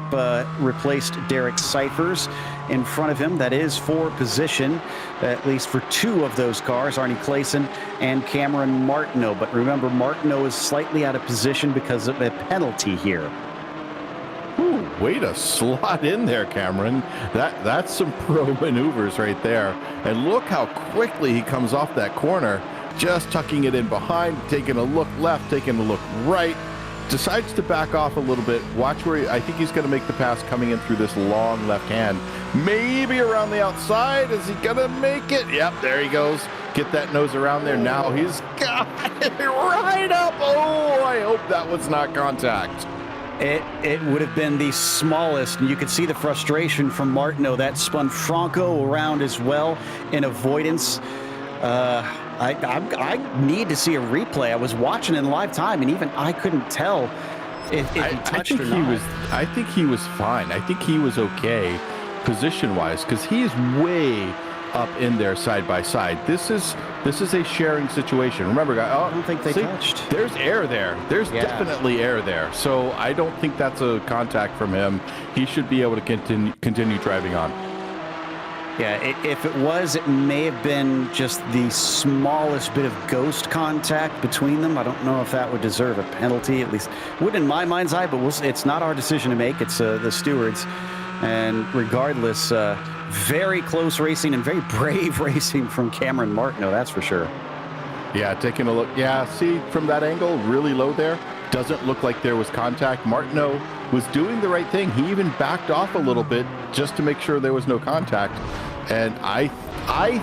replaced Derek Cyphers in front of him. That is for position, at least for two of those cars, Arnie Clayson and Cameron Martineau. But remember, Martineau is slightly out of position because of a penalty here. Ooh, way to slot in there, Cameron. That's some pro maneuvers right there. And look how quickly he comes off that corner, just tucking it in behind, taking a look left, taking a look right. Decides to back off a little bit. Watch where I think he's going to make the pass coming in through this long left hand. Maybe around the outside. Is he going to make it? Yep, there he goes. Get that nose around there. Now he's got it right up. Oh, I hope that was not contact. It would have been the smallest, and you could see the frustration from Martineau. That spun Franco around as well in avoidance. I need to see a replay. I was watching in live time, and even I couldn't tell if he touched or not. I think he was fine. I think he was okay position-wise because he is way up in there side by side. This is a sharing situation. Remember, guys, I don't think they touched. There's air there. There's definitely air there. So I don't think that's a contact from him. He should be able to continue driving on. Yeah, if it was, it may have been just the smallest bit of ghost contact between them. I don't know if that would deserve a penalty, at least wouldn't in my mind's eye, but it's not our decision to make. It's the stewards. And regardless, very close racing and very brave racing from Cameron Martineau, that's for sure. Yeah, taking a look. Yeah, see, from that angle, really low there. Doesn't look like there was contact. Martineau was doing the right thing. He even backed off a little bit just to make sure there was no contact. And I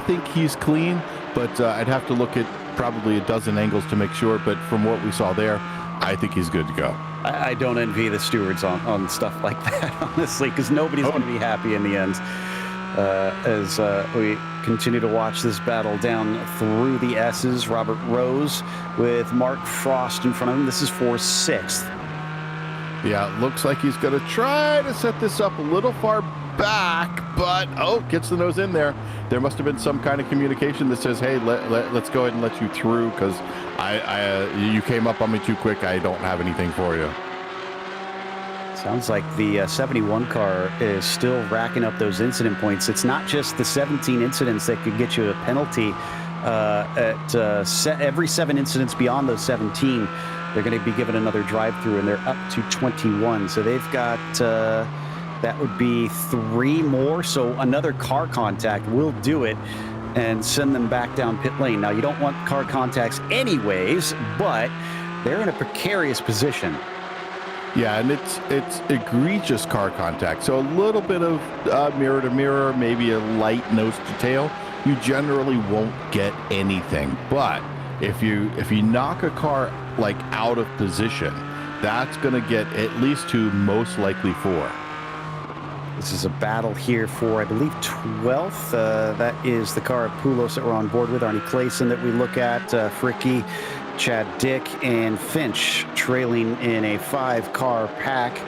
think he's clean, but I'd have to look at probably a dozen angles to make sure. But from what we saw there, I think he's good to go. I don't envy the stewards on stuff like that, honestly, because nobody's going to be happy in the end. As we continue to watch this battle down through the S's, Robert Rose with Mark Frost in front of him. This is for sixth. Yeah, it looks like he's going to try to set this up a little far back, but gets the nose in there. There must have been some kind of communication that says, hey, let's go ahead and let you through because you came up on me too quick. I don't have anything for you. Sounds like the 71 car is still racking up those incident points. It's not just the 17 incidents that could get you a penalty. Every 7 incidents beyond those 17, they're going to be given another drive-through, and they're up to 21. So they've got, that would be 3 more. So another car contact will do it and send them back down pit lane. Now, you don't want car contacts anyways, but they're in a precarious position. Yeah, and it's egregious car contact. So a little bit of mirror to mirror, maybe a light nose to tail, you generally won't get anything. But if you knock a car like out of position, that's going to get at least 2, most likely 4. This is a battle here for, I believe, 12th. That is the car of Poulos that we're on board with. Arnie Clayson that we look at, Fricky, Chad Dick, and Finch trailing in a 5-car pack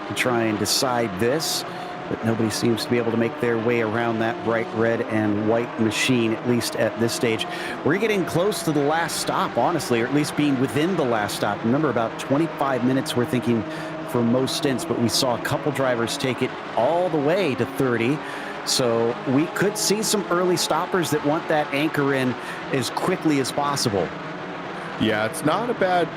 to try and decide this. But nobody seems to be able to make their way around that bright red and white machine, at least at this stage. We're getting close to the last stop, honestly, or at least being within the last stop. Remember, about 25 minutes we're thinking for most stints, but we saw a couple drivers take it all the way to 30. So we could see some early stoppers that want that anchor in as quickly as possible. Yeah, it's not a bad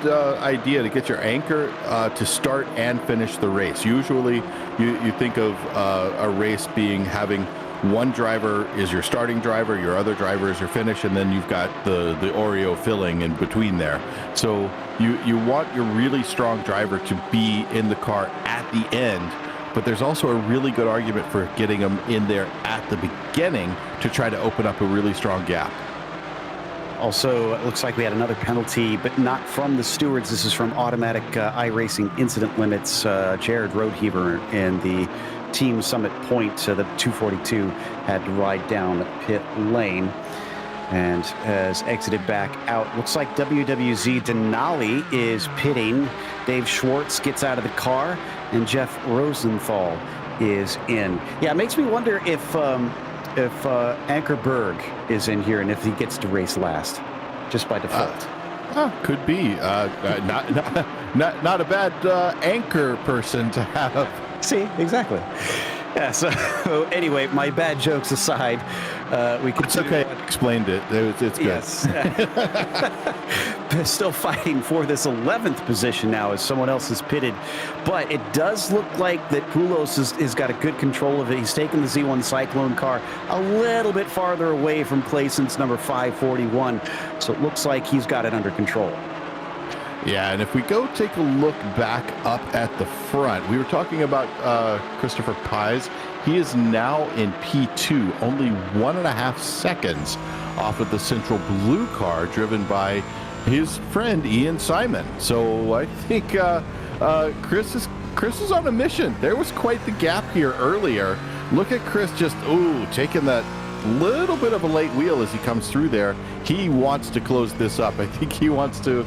idea to get your anchor to start and finish the race. Usually you think of a race having one driver is your starting driver, your other driver is your finish, and then you've got the Oreo filling in between there. So you want your really strong driver to be in the car at the end, but there's also a really good argument for getting them in there at the beginning to try to open up a really strong gap. Also, it looks like we had another penalty, but not from the stewards. This is from automatic iRacing incident limits. Jared Roadheaver in the Team Summit Point, the 242, had to ride down pit lane and has exited back out. Looks like WWZ Denali is pitting. Dave Schwartz gets out of the car, and Jeff Rosenthal is in. Yeah, it makes me wonder if Anker Berg is in here and if he gets to race last, just by default. Could be. not a bad anchor person to have. See, exactly. Yeah, so anyway, my bad jokes aside, we It's continue. okay. I explained it. It's good. Yes. Still fighting for this 11th position now as someone else is pitted. But it does look like that Poulos has got a good control of it. He's taken the Z1 Cyclone car a little bit farther away from Clason's number 541. So it looks like he's got it under control. Yeah, and if we go take a look back up at the front, we were talking about Christopher Pies. He is now in P2, only 1.5 seconds off of the Central Blue car driven by his friend Ian Simon. So I think Chris is on a mission. There was quite the gap here earlier. Look at Chris just taking that little bit of a late wheel as he comes through there. He wants to close this up. I think he wants to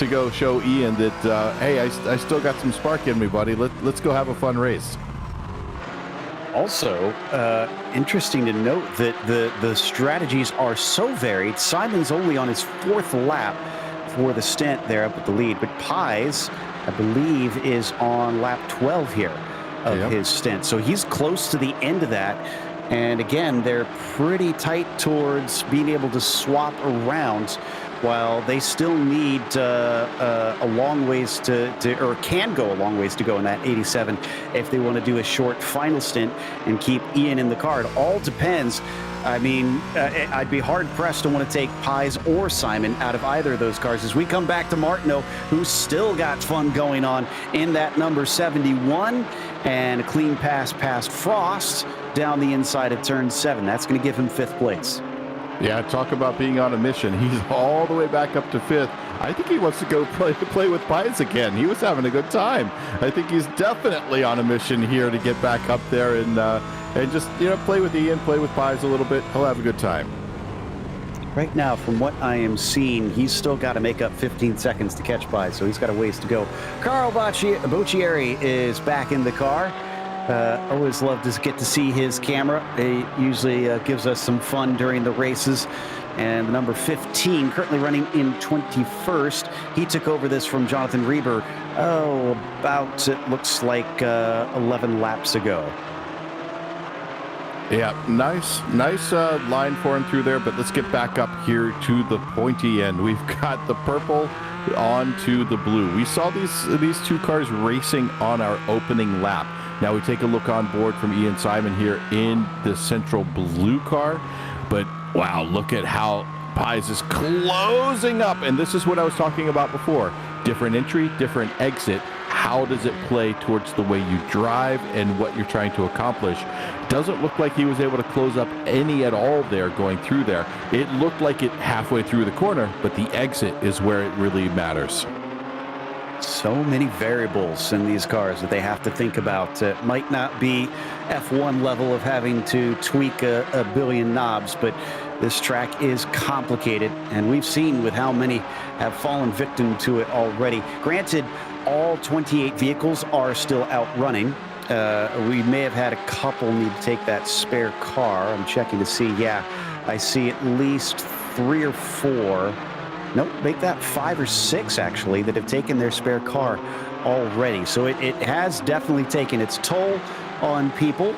go show Ian that hey, I still got some spark in me, buddy. Let's go have a fun race. Also, interesting to note that the strategies are so varied. Simon's only on his 4th lap for the stint there up at the lead, but Pies, I believe, is on lap 12 here of his stint. So he's close to the end of that. And again, they're pretty tight towards being able to swap around, while they still need a long ways or can go a long ways to go in that 87 if they want to do a short final stint and keep Ian in the car. It all depends. I mean, I'd be hard-pressed to want to take Pies or Simon out of either of those cars as we come back to Martineau, who's still got fun going on in that number 71, and a clean pass past Frost down the inside of turn 7. That's going to give him 5th place. Yeah, talk about being on a mission. He's all the way back up to 5th. I think he wants to go play with Pies again. He was having a good time. I think he's definitely on a mission here to get back up there and just play with Ian, play with Pies a little bit. He'll have a good time. Right now, from what I am seeing, he's still got to make up 15 seconds to catch Pies, so he's got a ways to go. Carl Boccieri is back in the car. Always love to get to see his camera. He usually gives us some fun during the races. And the number 15, currently running in 21st. He took over this from Jonathan Reber, about, it looks like 11 laps ago. Yeah, nice line for him through there, but let's get back up here to the pointy end. We've got the purple on to the blue. We saw these two cars racing on our opening lap. Now we take a look on board from Ian Simon here in the Central Blue car, but wow, look at how Pies is closing up, and this is what I was talking about before. Different entry, different exit. How does it play towards the way you drive and what you're trying to accomplish? Doesn't look like he was able to close up any at all there going through there. It looked like it halfway through the corner, but the exit is where it really matters. So many variables in these cars that they have to think about. It might not be F1 level of having to tweak a billion knobs, but this track is complicated, and we've seen with how many have fallen victim to it already. Granted, all 28 vehicles are still out running. We may have had a couple need to take that spare car. I'm checking to see. Yeah, I see at least 3 or 4. Nope, make that 5 or 6 actually that have taken their spare car already. So it has definitely taken its toll on people,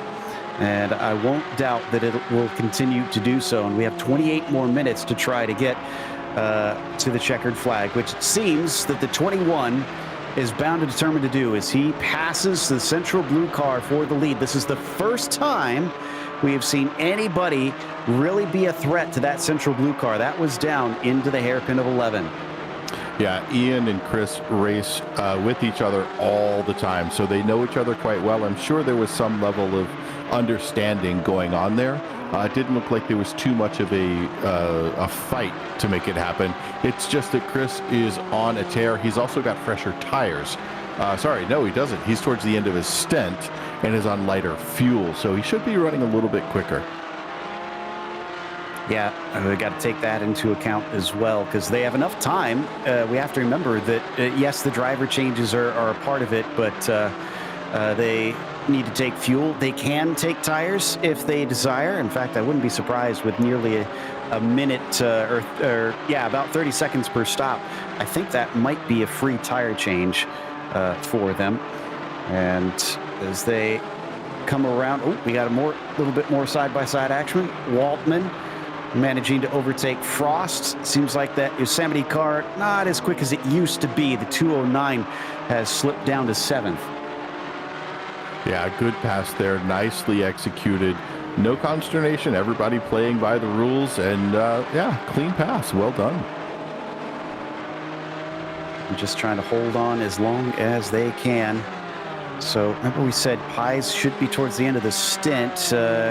and I won't doubt that it will continue to do so. And we have 28 more minutes to try to get to the checkered flag, which it seems that the 21 is bound and determined to do as he passes the Central Blue car for the lead. This is the first time we have seen anybody really be a threat to that Central Blue car. That was down into the hairpin of 11. Yeah, Ian and Chris race with each other all the time, so they know each other quite well. I'm sure there was some level of understanding going on there. It didn't look like there was too much of a fight to make it happen. It's just that Chris is on a tear. He's also got fresher tires. Sorry, no, he doesn't. He's towards the end of his stint and is on lighter fuel, so he should be running a little bit quicker. Yeah, we got to take that into account as well, because they have enough time. We have to remember that, yes, the driver changes are a part of it, but they need to take fuel. They can take tires if they desire. In fact, I wouldn't be surprised with nearly a minute about 30 seconds per stop. I think that might be a free tire change for them. And as they come around, we got a little bit more side-by-side action. Waltman managing to overtake Frost. Seems like that Yosemite car not as quick as it used to be. The 209 has slipped down to 7th. Yeah, good pass there, nicely executed. No consternation, everybody playing by the rules, and clean pass, well done. I'm just trying to hold on as long as they can. So remember we said Pies should be towards the end of the stint.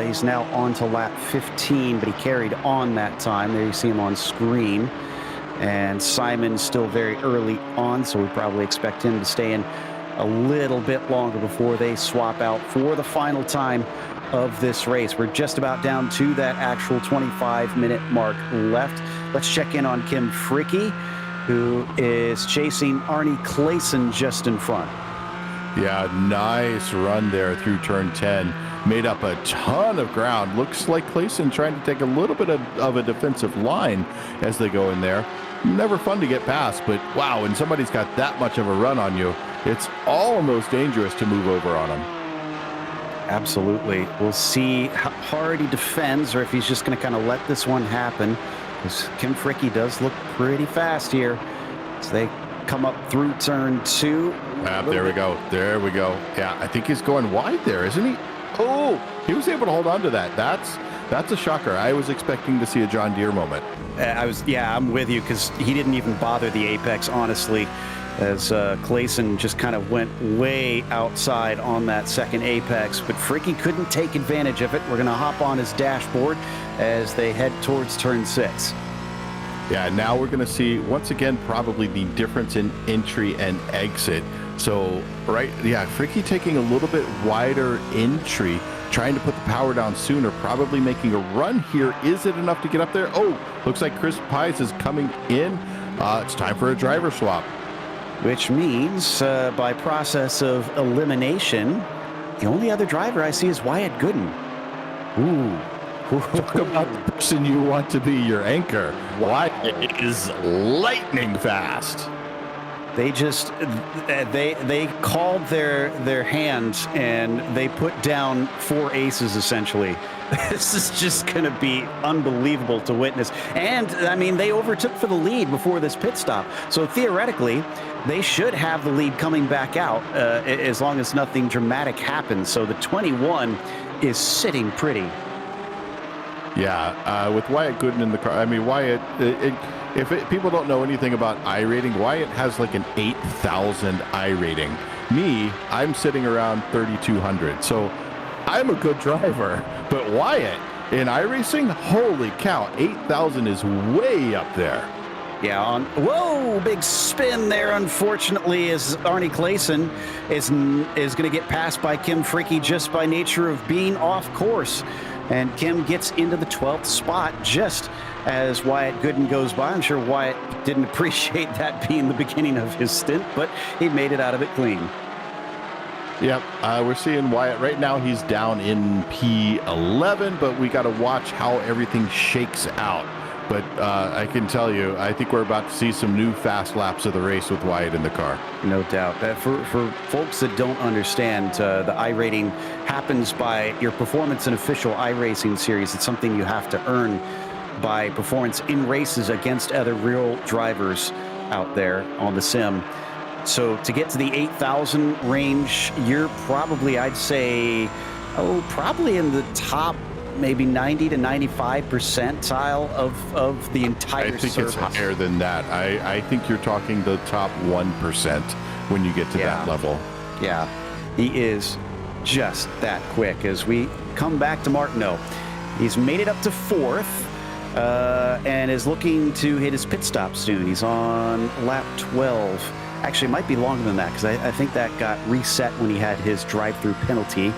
He's now on to lap 15, but he carried on that time. There you see him on screen. And Simon's still very early on, so we probably expect him to stay in a little bit longer before they swap out for the final time of this race. We're just about down to that actual 25-minute mark left. Let's check in on Kim Fricke, who is chasing Arnie Clayson just in front. Yeah, nice run there through turn 10. Made up a ton of ground. Looks like Clayson trying to take a little bit of a defensive line as they go in there. Never fun to get past, but wow, when somebody's got that much of a run on you, it's almost dangerous to move over on him. Absolutely. We'll see how hard he defends or if he's just going to kind of let this one happen. Because Kim Fricke does look pretty fast here. So they come up through turn 2. There we go. There we go. Yeah, I think he's going wide there, isn't he? Oh, he was able to hold on to that. That's a shocker. I was expecting to see a John Deere moment. I'm with you because he didn't even bother the apex, honestly, as Clayson just kind of went way outside on that second apex. But Fricke couldn't take advantage of it. We're going to hop on his dashboard as they head towards turn 6. Yeah, now we're going to see, once again, probably the difference in entry and exit. So, Fricke taking a little bit wider entry, trying to put the power down sooner, probably making a run here. Is it enough to get up there? Oh, looks like Chris Pies is coming in. It's time for a driver swap. Which means, by process of elimination, the only other driver I see is Wyatt Gooden. Ooh. Talk about the person you want to be your anchor. Wyatt is lightning fast. They just they called their hand and they put down 4 aces essentially. This is just going to be unbelievable to witness. And I mean, they overtook for the lead before this pit stop. So theoretically, they should have the lead coming back out as long as nothing dramatic happens. So the 21 is sitting pretty. Yeah, with Wyatt Gooden in the car. I mean, Wyatt, people don't know anything about I rating, Wyatt has like an 8,000 I rating. Me, I'm sitting around 3,200. So I'm a good driver. But Wyatt in iRacing, holy cow, 8,000 is way up there. Yeah, whoa, big spin there, unfortunately, as Arnie Clayson is going to get passed by Kim Fricke just by nature of being off course. And Kim gets into the 12th spot just as Wyatt Gooden goes by. I'm sure Wyatt didn't appreciate that being the beginning of his stint, but he made it out of it clean. Yep, we're seeing Wyatt right now. He's down in P11, but we got to watch how everything shakes out. But I can tell you, I think we're about to see some new fast laps of the race with Wyatt in the car. No doubt. For folks that don't understand, the iRating happens by your performance in official iRacing series. It's something you have to earn by performance in races against other real drivers out there on the sim. So to get to the 8,000 range, you're probably, I'd say, probably in the top maybe 90 to 95 percentile of the entire service. I think service. it's higher than that. I think you're talking the top 1% when you get to that level. Yeah, he is just that quick. As we come back to Martineau, he's made it up to 4th and is looking to hit his pit stop soon. He's on lap 12. Actually, it might be longer than that because I think that got reset when he had his drive-through penalty.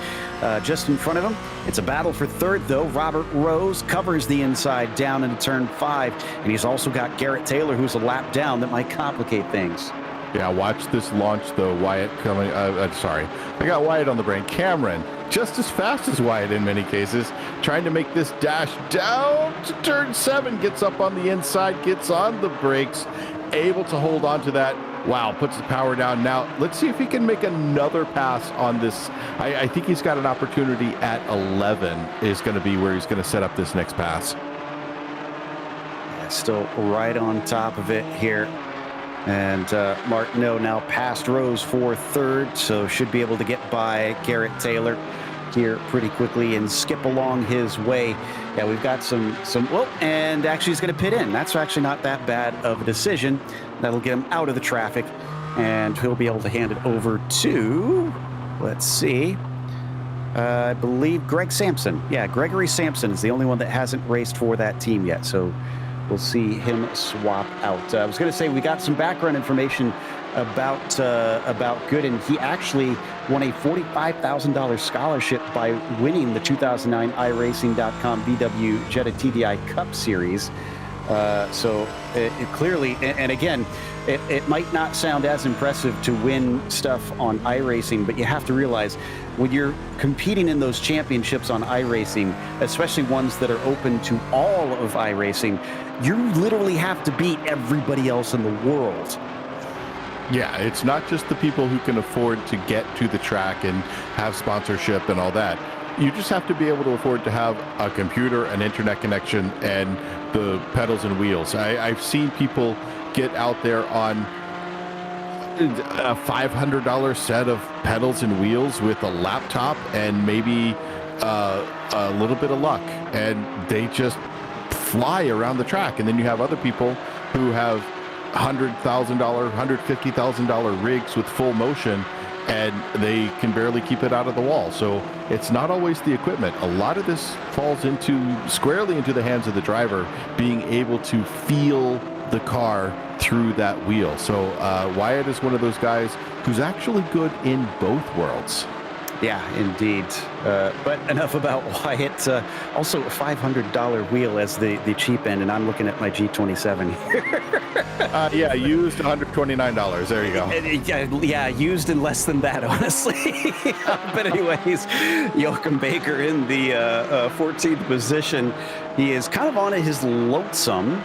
Just in front of him, it's a battle for 3rd, though. Robert Rose covers the inside down into turn 5, and he's also got Garrett Taylor, who's a lap down, that might complicate things. Yeah, watch this launch though. Wyatt coming. Sorry, I got Wyatt on the brain. Cameron, just as fast as Wyatt in many cases, trying to make this dash down to turn 7. Gets up on the inside, gets on the brakes, able to hold on to that. Wow, puts the power down. Now let's see if he can make another pass on this. I think he's got an opportunity at 11. Is going to be where he's going to set up this next pass. Yeah, still right on top of it here. And Martineau now past Rose for 3rd, so should be able to get by Garrett Taylor here pretty quickly and skip along his way. Yeah, we've got some. Well, and actually he's going to pit in. That's actually not that bad of a decision. That'll get him out of the traffic, and he'll be able to hand it over to, let's see, I believe Greg Sampson. Yeah, Gregory Sampson is the only one that hasn't raced for that team yet, so we'll see him swap out. I was going to say we got some background information about Gooden. He actually won a $45,000 scholarship by winning the 2009 iRacing.com VW Jetta TDI Cup Series. So it clearly, and again, it might not sound as impressive to win stuff on iRacing, but you have to realize when you're competing in those championships on iRacing, especially ones that are open to all of iRacing, you literally have to beat everybody else in the world. Yeah, it's not just the people who can afford to get to the track and have sponsorship and all that. You just have to be able to afford to have a computer, an internet connection, and the pedals and wheels. I've seen people get out there on a $500 set of pedals and wheels with a laptop and maybe a little bit of luck, and they just fly around the track. And then you have other people who have $100,000, $150,000 rigs with full motion, and they can barely keep it out of the wall. So it's not always the equipment. A lot of this falls squarely into the hands of the driver, being able to feel the car through that wheel. So Wyatt is one of those guys who's actually good in both worlds. Yeah, indeed. But enough about Wyatt. Also, a $500 wheel as the cheap end, and I'm looking at my G27 here. Yeah, used $129. There you go. Yeah, used in less than that, honestly. But anyways, Joachim Baker in the 14th position. He is kind of on his lonesome,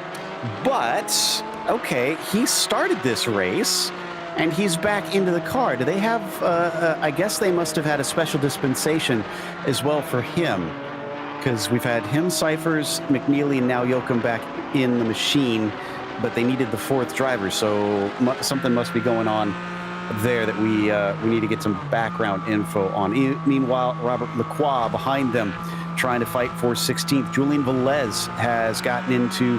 but okay, he started this race. And he's back into the car. Do they have, I guess they must have had a special dispensation as well for him. Because we've had him, Cyphers, McNeely, and now Joachim back in the machine. But they needed the 4th driver. So something must be going on there that we need to get some background info on. Meanwhile, Robert Lacroix behind them trying to fight for 16th. Julian Velez has gotten into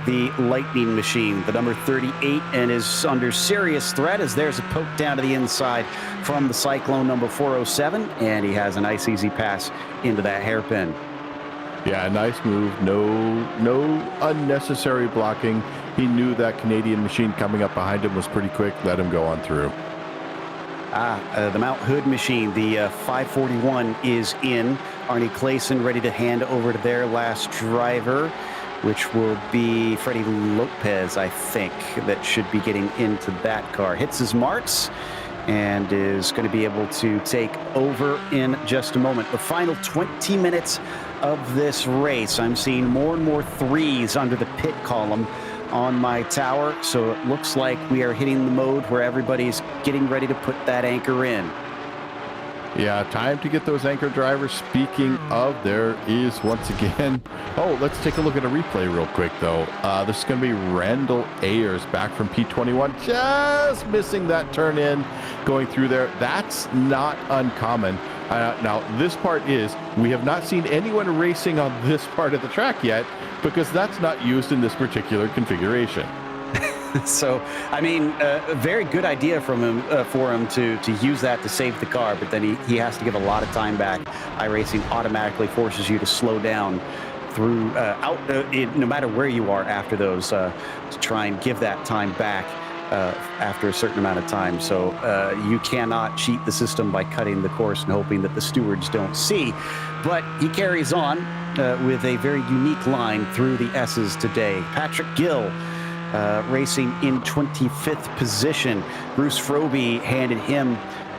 the Lightning machine, the number 38, and is under serious threat as there's a poke down to the inside from the Cyclone number 407, and he has a nice easy pass into that hairpin. Yeah, nice move. No unnecessary blocking. He knew that Canadian machine coming up behind him was pretty quick. Let him go on through. The Mount Hood machine, the 541 is in. Arnie Clayson ready to hand over to their last driver, which will be Freddie Lopez, I think, that should be getting into that car. Hits his marks and is going to be able to take over in just a moment. The final 20 minutes of this race, I'm seeing more and more 3s under the pit column on my tower, so it looks like we are hitting the mode where everybody's getting ready to put that anchor in. Yeah, time to get those anchor drivers. Speaking of, there is once again. Oh, let's take a look at a replay real quick, though. This is going to be Randall Ayers back from P21, just missing that turn in, going through there. That's not uncommon. Now, this part is, we have not seen anyone racing on this part of the track yet, because that's not used in this particular configuration. So, I mean, a very good idea from him for him to use that to save the car, but then he has to give a lot of time back. iRacing automatically forces you to slow down through no matter where you are after those to try and give that time back after a certain amount of time. So you cannot cheat the system by cutting the course and hoping that the stewards don't see. But he carries on with a very unique line through the S's today. Patrick Gill racing in 25th position. Bruce Froby handed him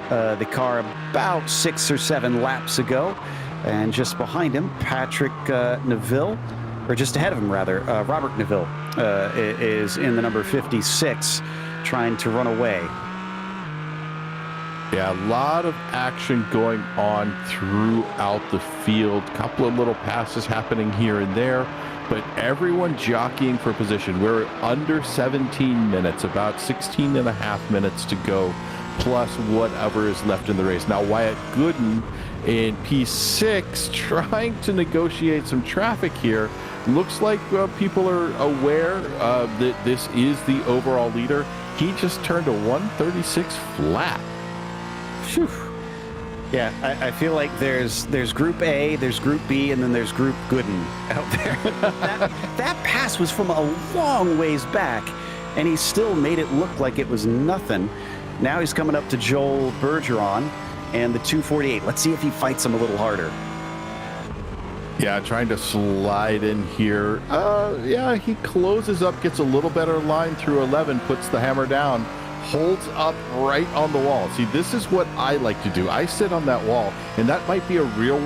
the car about 6 or 7 laps ago. And just behind him, Patrick Neville, or just ahead of him, rather, Robert Neville is in the number 56, trying to run away. Yeah, a lot of action going on throughout the field. Couple of little passes happening here and there, but everyone jockeying for position. We're under 17 minutes, about 16 and a half minutes to go, plus whatever is left in the race. Now, Wyatt Gooden in P6 trying to negotiate some traffic here. Looks like people are aware that this is the overall leader. He just turned a 136 flat. Whew. Yeah, I feel like there's Group A, there's Group B, and then there's Group Gooden out there. that pass was from a long ways back, and he still made it look like it was nothing. Now he's coming up to Joel Bergeron and the 248. Let's see if he fights him a little harder. Yeah, trying to slide in here. Yeah, he closes up, gets a little better line through 11, puts the hammer down, holds up right on the wall. See, this is what I like to do. I sit on that wall, and that might be a real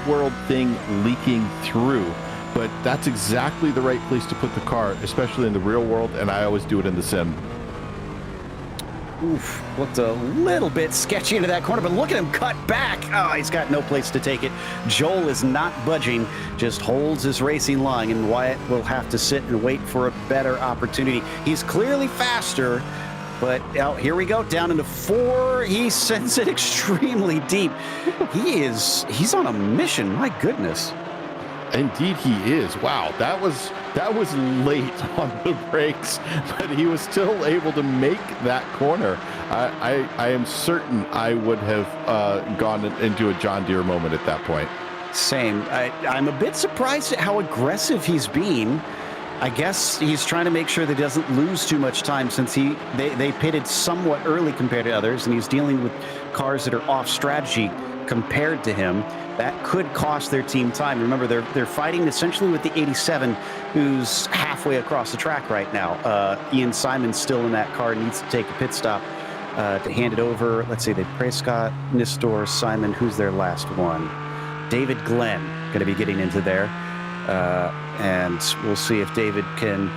world thing leaking through, but that's exactly the right place to put the car, especially in the real world, and I always do it in the sim. Oof, looked a little bit sketchy into that corner, but look at him cut back. Oh, he's got no place to take it. Joel is not budging, just holds his racing line, and Wyatt will have to sit and wait for a better opportunity. He's clearly faster, but here we go, down into 4. He sends it extremely deep. He's on a mission, my goodness. Indeed he is. Wow, that was late on the brakes, but he was still able to make that corner. I am certain I would have gone into a John Deere moment at that point. Same. I'm a bit surprised at how aggressive he's being. I guess he's trying to make sure that he doesn't lose too much time, since they pitted somewhat early compared to others, and he's dealing with cars that are off strategy compared to him. That could cost their team time. Remember, they're fighting essentially with the 87, who's halfway across the track right now. Ian Simon's still in that car, needs to take a pit stop to hand it over. Let's see, they Prescott, Nistor, Simon. Who's their last one? David Glenn going to be getting into there. And we'll see if David can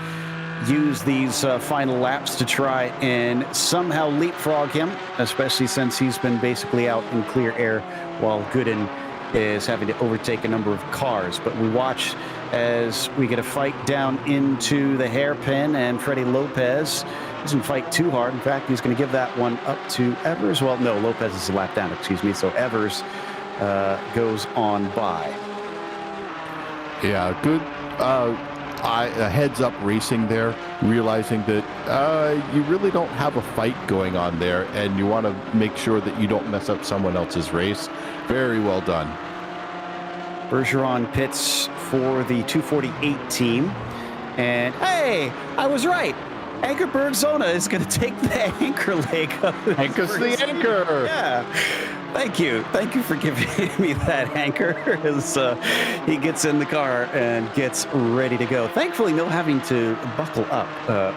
use these final laps to try and somehow leapfrog him, especially since he's been basically out in clear air while Gooden is having to overtake a number of cars. But we watch as we get a fight down into the hairpin, and Freddie Lopez doesn't fight too hard. In fact, he's going to give that one up to Evers. Well, no, Lopez is a lap down, excuse me. So Evers goes on by. Yeah, good heads up racing there, realizing that you really don't have a fight going on there, and you want to make sure that you don't mess up someone else's race. Very well done. Bergeron pits for the 248 team. And hey, I was right. Anchor Bergzona is going to take the anchor leg up. Anchor's the anchor. Yeah. Thank you. Thank you for giving me that anchor as he gets in the car and gets ready to go. Thankfully, no having to buckle up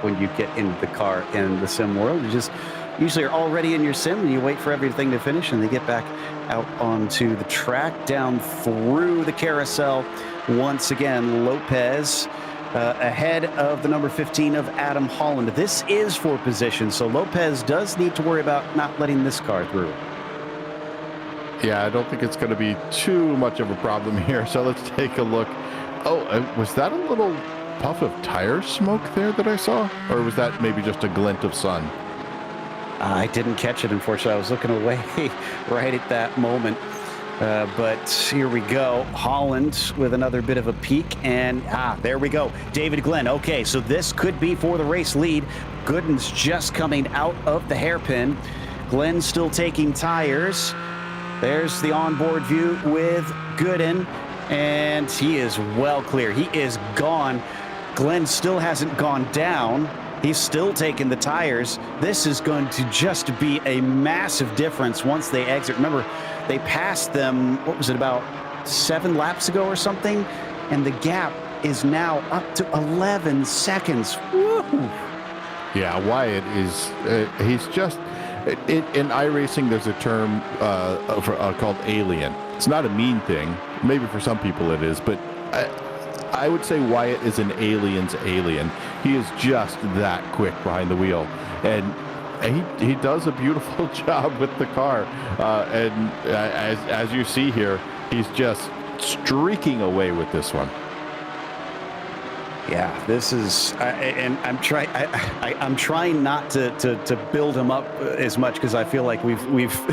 when you get into the car in the sim world. You just usually are already in your sim and you wait for everything to finish, and they get back out onto the track, down through the carousel. Once again, Lopez ahead of the number 15 of Adam Holland. This is for position, so Lopez does need to worry about not letting this car through. Yeah, I don't think it's going to be too much of a problem here. So let's take a look. Oh, was that a little puff of tire smoke there that I saw? Or was that maybe just a glint of sun? I didn't catch it, unfortunately. I was looking away right at that moment. But here we go. Holland with another bit of a peek. And there we go. David Glenn. Okay, so this could be for the race lead. Gooden's just coming out of the hairpin. Glenn still taking tires. There's the onboard view with Gooden, and he is well clear. He is gone. Glenn still hasn't gone down. He's still taking the tires. This is going to just be a massive difference once they exit. Remember, they passed them, what was it, about 7 laps ago or something? And the gap is now up to 11 seconds. Woo! Yeah, Wyatt is, he's just, in iRacing, there's a term called alien. It's not a mean thing. Maybe for some people it is, but I would say Wyatt is an alien's alien. He is just that quick behind the wheel. And he does a beautiful job with the car. And as you see here, he's just streaking away with this one. Yeah, this is, and I'm trying not to build him up as much because I feel like we've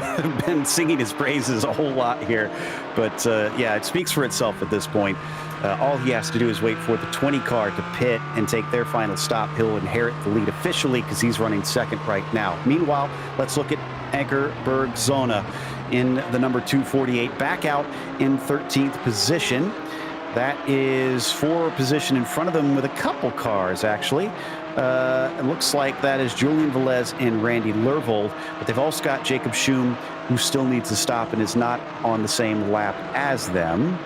been singing his praises a whole lot here, but yeah, it speaks for itself at this point. All he has to do is wait for the 20 car to pit and take their final stop. He'll inherit the lead officially because he's running second right now. Meanwhile, let's look at Ankerberg Zona in the number 248, back out in 13th position. That is 4 position in front of them with a couple cars, actually. It looks like that is Julian Velez and Randy Lervold, but they've also got Jacob Schum, who still needs to stop and is not on the same lap as them,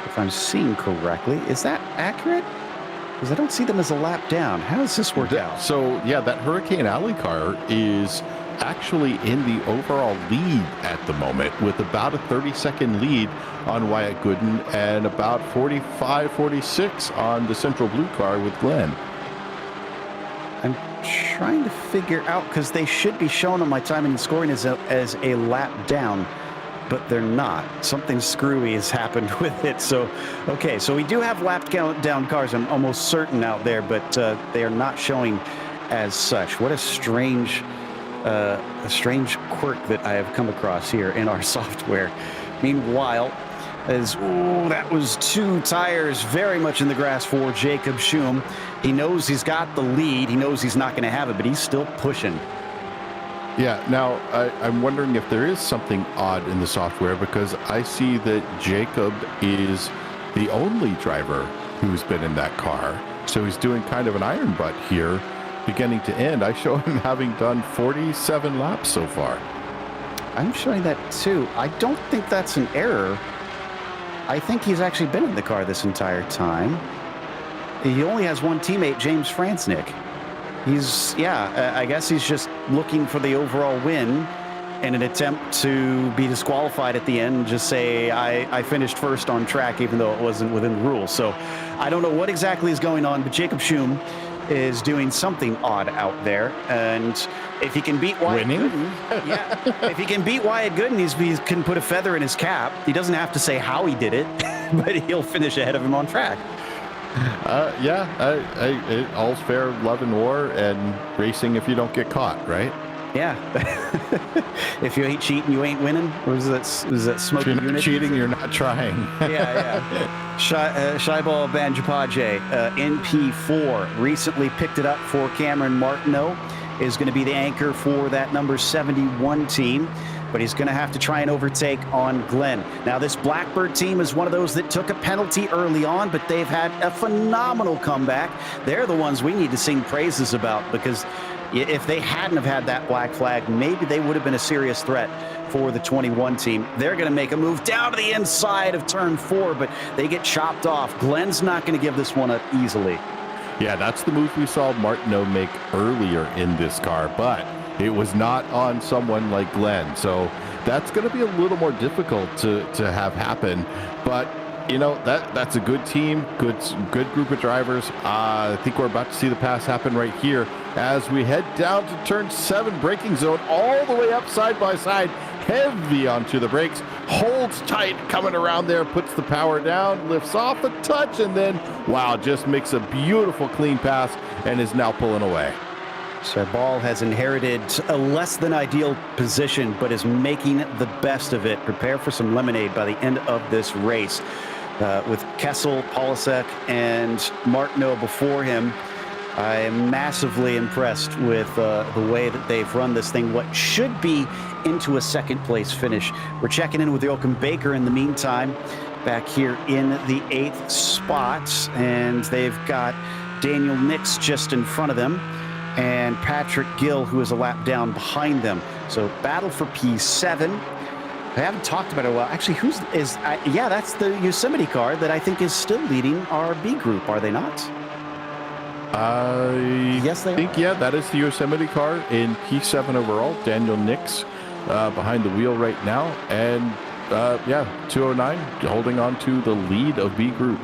if I'm seeing correctly. Is that accurate? Because I don't see them as a lap down. How does this work out? So, yeah, that Hurricane Alley car is actually in the overall lead at the moment with about a 30-second lead on Wyatt Gooden and about 45, 46 on the Central Blue car with Glenn. I'm trying to figure out, because they should be shown on my timing and scoring as a lap down, but they're not. Something screwy has happened with it. So, okay, so we do have lap down cars, I'm almost certain, out there, but they are not showing as such. What a strange quirk that I have come across here in our software. Meanwhile, that was 2 tires very much in the grass for Jacob Schum. He knows he's got the lead. He knows he's not going to have it, but he's still pushing. Yeah, now I'm wondering if there is something odd in the software, because I see that Jacob is the only driver who's been in that car. So he's doing kind of an iron butt here, beginning to end. I show him having done 47 laps so far. I'm showing that too. I don't think that's an error. I think he's actually been in the car this entire time. He only has one teammate, James Franznick. I guess he's just looking for the overall win in an attempt to be disqualified at the end and just say, I finished first on track, even though it wasn't within the rules. So I don't know what exactly is going on, but Jacob Schum is doing something odd out there. And if he can beat Wyatt Gooden, if he can beat Wyatt Gooden, he can put a feather in his cap. He doesn't have to say how he did it, but he'll finish ahead of him on track. All's fair, love and war, and racing if you don't get caught, right? Yeah. If you ain't cheating, you ain't winning. Or is that smoking unit? If you're not cheating, you're not trying. Yeah. Shaibal Banjapaje, NP4, recently picked it up for Cameron Martineau, is going to be the anchor for that number 71 team, but he's going to have to try and overtake on Glenn. Now, this Blackbird team is one of those that took a penalty early on, but they've had a phenomenal comeback. They're the ones we need to sing praises about, because if they hadn't have had that black flag, maybe they would have been a serious threat for the 21 team. They're going to make a move down to the inside of turn 4, but they get chopped off. Glenn's not going to give this one up easily. Yeah, that's the move we saw Martineau make earlier in this car, but it was not on someone like Glenn. So that's going to be a little more difficult to have happen. But, you know, that's a good team, good group of drivers. I think we're about to see the pass happen right here as we head down to turn 7 braking zone, all the way up side by side, heavy onto the brakes, holds tight, coming around there, puts the power down, lifts off a touch, and then, wow, just makes a beautiful clean pass and is now pulling away. Shaibal has inherited a less than ideal position, but is making the best of it. Prepare for some lemonade by the end of this race. With Kessel, Polasek, and Martineau before him, I am massively impressed with the way that they've run this thing, what should be into a second place finish. We're checking in with Joachim Baker in the meantime, back here in the 8th spot, and they've got Daniel Nix just in front of them, and Patrick Gill, who is a lap down behind them. So battle for P7. I haven't talked about it well. Actually, yeah, that's the Yosemite car that I think is still leading our B group, are they not? Yes, they think, are. Yeah, that is the Yosemite car in P7 overall. Daniel Nix behind the wheel right now. And 209 holding on to the lead of B group.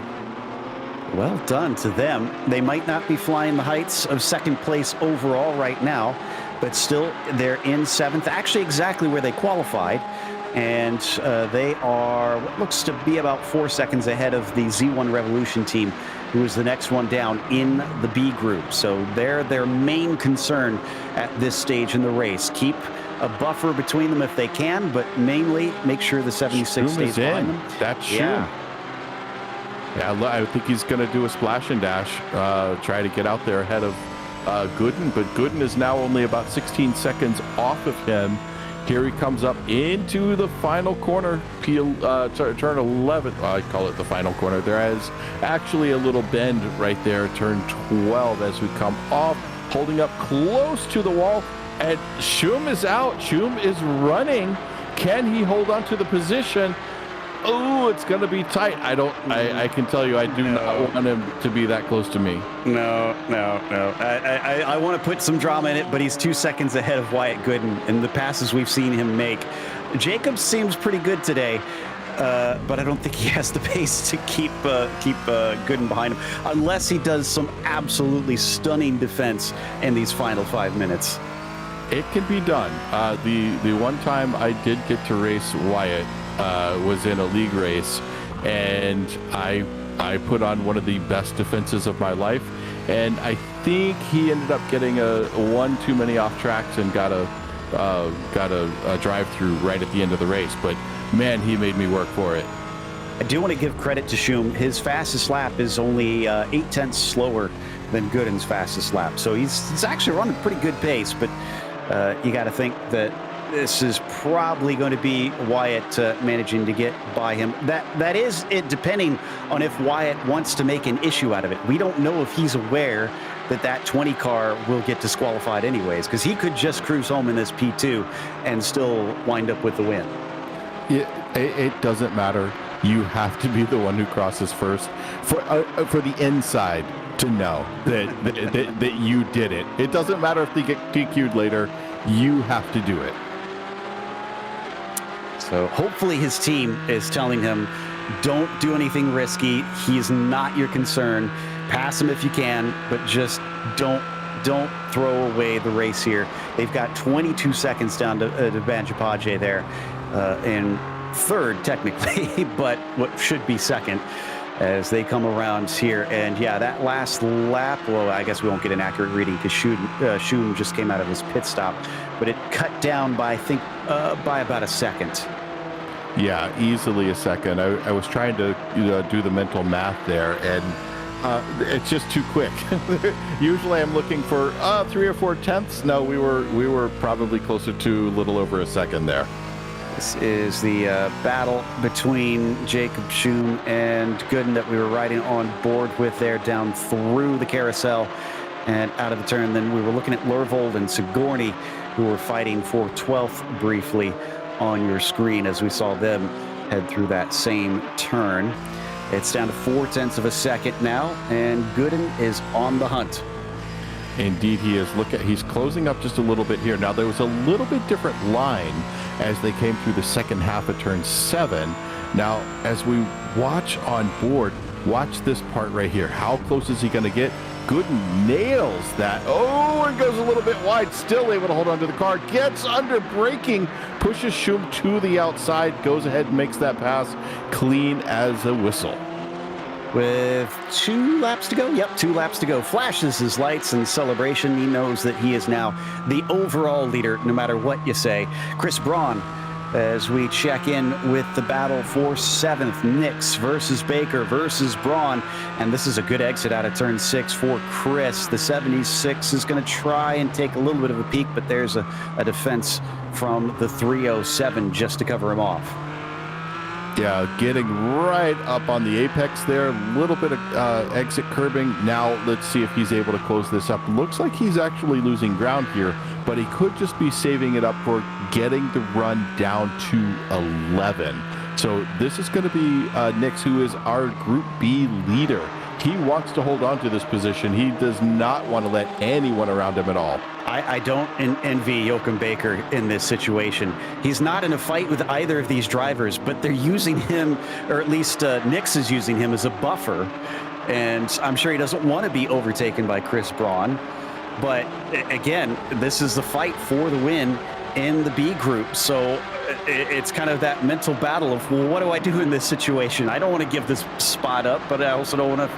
Well done to them. They might not be flying the heights of second place overall right now, but still they're in seventh, actually exactly where they qualified. And they are what looks to be about 4 seconds ahead of the Z1 Revolution team, who is the next one down in the B group. So they're their main concern at this stage in the race. Keep a buffer between them if they can, but mainly make sure the 76 stays behind them. That's Schum. Yeah, I think he's going to do a splash and dash, try to get out there ahead of Gooden, but Gooden is now only about 16 seconds off of him. Here he comes up into the final corner, turn 11. I call it the final corner. There is actually a little bend right there, turn 12 as we come off, holding up close to the wall. And Schum is out. Schum is running. Can he hold on to the position? Oh, it's going to be tight. I can tell you, I do not want him to be that close to me. No. I want to put some drama in it, but he's 2 seconds ahead of Wyatt Gooden in the passes we've seen him make. Jacobs seems pretty good today, but I don't think he has the pace to keep Gooden behind him, unless he does some absolutely stunning defense in these final 5 minutes. It can be done. The one time I did get to race Wyatt was in a league race, and I put on one of the best defenses of my life, and I think he ended up getting a one too many off tracks and got a drive through right at the end of the race. But man, he made me work for it. I do want to give credit to Schum. His fastest lap is only 8 tenths slower than Gooden's fastest lap, so he's actually running a pretty good pace. But you got to think that this is probably going to be Wyatt managing to get by him. That is it, depending on if Wyatt wants to make an issue out of it. We don't know if he's aware that 20 car will get disqualified anyways, because he could just cruise home in this P2 and still wind up with the win. It doesn't matter. You have to be the one who crosses first for the inside to know that you did it. It doesn't matter if they get DQ'd later. You have to do it. So hopefully his team is telling him, don't do anything risky. He's not your concern. Pass him if you can, but just don't throw away the race here. They've got 22 seconds down to Banjapaje there in third technically, but what should be second as they come around here. And yeah, that last lap, well, I guess we won't get an accurate reading because Schum just came out of his pit stop, but it cut down by, I think, by about a second. Yeah, easily a second. I was trying to do the mental math there, and it's just too quick. Usually I'm looking for 3 or 4 tenths. No, we were probably closer to a little over a second there. This is the battle between Jacob Schum and Gooden that we were riding on board with there down through the carousel and out of the turn. Then we were looking at Lurvold and Sigourney, who were fighting for 12th briefly on your screen as we saw them head through that same turn. It's down to 4 tenths of a second now, and Gooden is on the hunt. Indeed, he is. He's closing up just a little bit here. Now, there was a little bit different line as they came through the second half of turn 7. Now, as we watch on board, watch this part right here. How close is he going to get? Gooden nails that. Oh, and goes a little bit wide. Still able to hold onto the car. Gets under braking. Pushes Schum to the outside. Goes ahead and makes that pass clean as a whistle. With 2 laps to go? Yep, 2 laps to go. Flashes his lights in celebration. He knows that he is now the overall leader, no matter what you say. Chris Braun, as we check in with the battle for 7th. Nix versus Baker versus Braun. And this is a good exit out of turn 6 for Chris. The 76 is going to try and take a little bit of a peek, but there's a defense from the 307 just to cover him off. Yeah, getting right up on the apex there. A little bit of exit curbing. Now let's see if he's able to close this up. Looks like he's actually losing ground here, but he could just be saving it up for getting the run down to 11. So this is going to be Nix, who is our Group B leader. He wants to hold on to this position. He does not want to let anyone around him at all. I don't envy Joachim Baker in this situation. He's not in a fight with either of these drivers, but they're using him, or at least Nix is using him as a buffer. And I'm sure he doesn't want to be overtaken by Chris Braun. But again, this is the fight for the win in the B group. So it's kind of that mental battle of, well, what do I do in this situation? I don't want to give this spot up, but I also don't want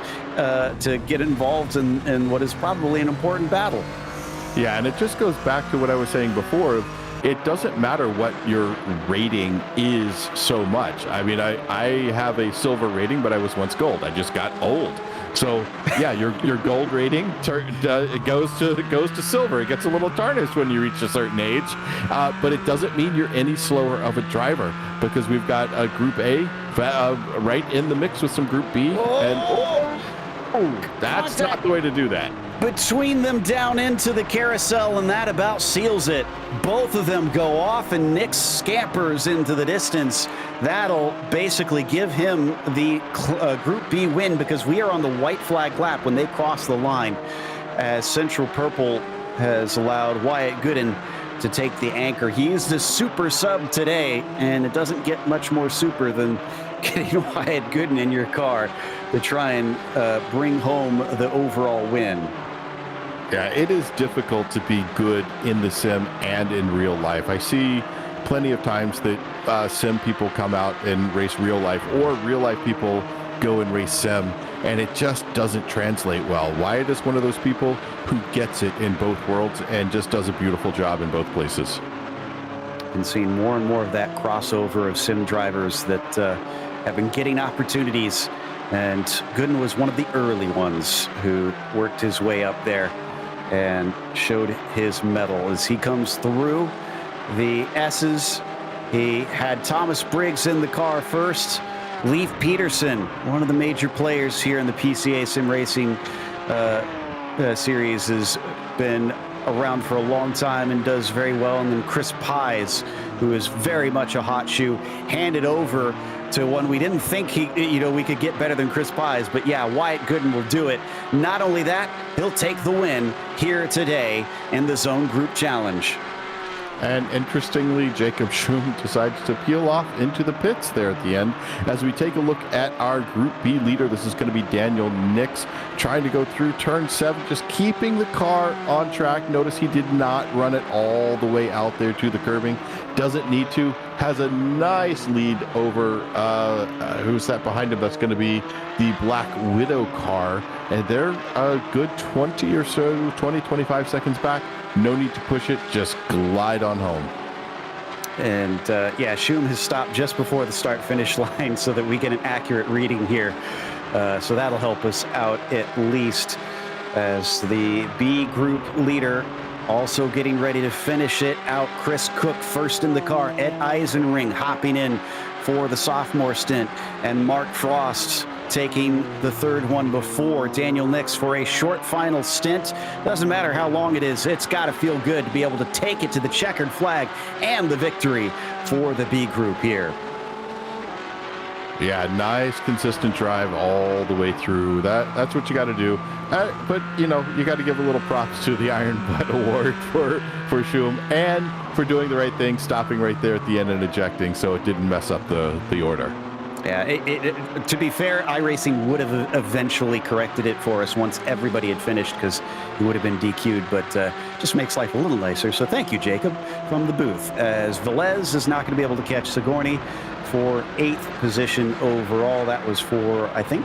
to get involved in what is probably an important battle. Yeah, and it just goes back to what I was saying before. It doesn't matter what your rating is so much. I mean, I have a silver rating, but I was once gold. I just got old. So yeah, your gold rating it goes to silver. It gets a little tarnished when you reach a certain age, but it doesn't mean you're any slower of a driver, because we've got a Group A right in the mix with some Group B, and that's not the way to do that. Between them down into the carousel, and that about seals it. Both of them go off, and Nix scampers into the distance. That'll basically give him the Group B win, because we are on the white flag lap when they cross the line, as Central Purple has allowed Wyatt Gooden to take the anchor. He used the super sub today, and it doesn't get much more super than getting Wyatt Gooden in your car to try and bring home the overall win. Yeah, it is difficult to be good in the sim and in real life. I see plenty of times that sim people come out and race real life, or real life people go and race sim, and it just doesn't translate well. Wyatt is one of those people who gets it in both worlds and just does a beautiful job in both places. Been seeing more and more of that crossover of sim drivers that have been getting opportunities, and Gooden was one of the early ones who worked his way up there and showed his mettle as he comes through the S's. He had Thomas Briggs in the car first. Leif Peterson, one of the major players here in the PCA Sim Racing series, has been around for a long time and does very well. And then Chris Pies, who is very much a hot shoe, handed over to one we didn't think we could get better than Chris Pies, but yeah, Wyatt Gooden will do it. Not only that, he'll take the win here today in the Zone Group Challenge. And interestingly, Jacob Schum decides to peel off into the pits there at the end. As we take a look at our Group B leader, this is going to be Daniel Nix, trying to go through turn 7, just keeping the car on track. Notice he did not run it all the way out there to the curbing. Doesn't need to. Has a nice lead over, who's that behind him? That's going to be the Black Widow car. And they're a good 20 or so, 20, 25 seconds back. No need to push it, just glide on home. And yeah, Schum has stopped just before the start-finish line so that we get an accurate reading here. So that'll help us out at least, as the B group leader also getting ready to finish it out. Chris Cook first in the car. Ed Eisenring hopping in for the sophomore stint. And Mark Frost taking the third one before Daniel Nix for a short final stint. Doesn't matter how long it is, it's got to feel good to be able to take it to the checkered flag and the victory for the B group here. Yeah, nice consistent drive all the way through. That's what you got to do. But you got to give a little props to the Iron Butt Award for Schum, and for doing the right thing, stopping right there at the end and ejecting, so it didn't mess up the order. Yeah, to be fair, iRacing would have eventually corrected it for us once everybody had finished, because he would have been DQ'd, but just makes life a little nicer. So thank you, Jacob, from the booth, as Velez is not going to be able to catch Sigourney for 8th position overall. That was for, I think,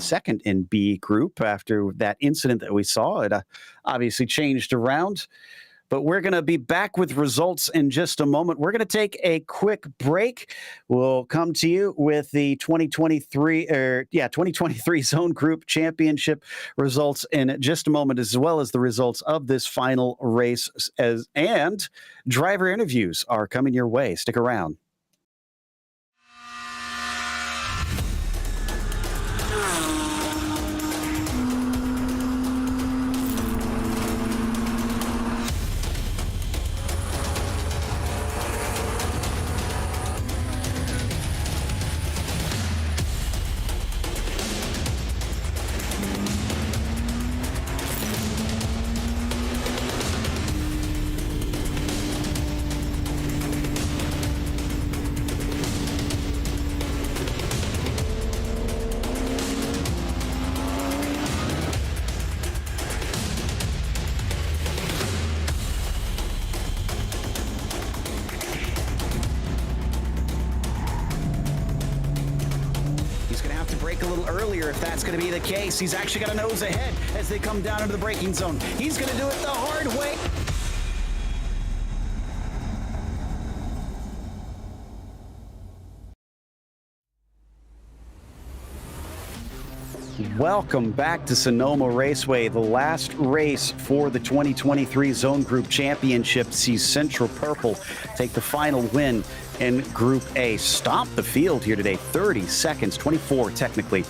second in B group after that incident that we saw. It obviously changed around. But we're going to be back with results in just a moment. We're going to take a quick break. We'll come to you with the 2023 Zone Group Championship results in just a moment, as well as the results of this final race, and driver interviews are coming your way. Stick around. sure if that's going to be the case. He's actually got a nose ahead as they come down into the braking zone. He's going to do it the hard way. Welcome back to Sonoma Raceway. The last race for the 2023 Zone Group Championship sees Central Purple take the final win in Group A. Stomp the field here today, 30 seconds, 24 technically.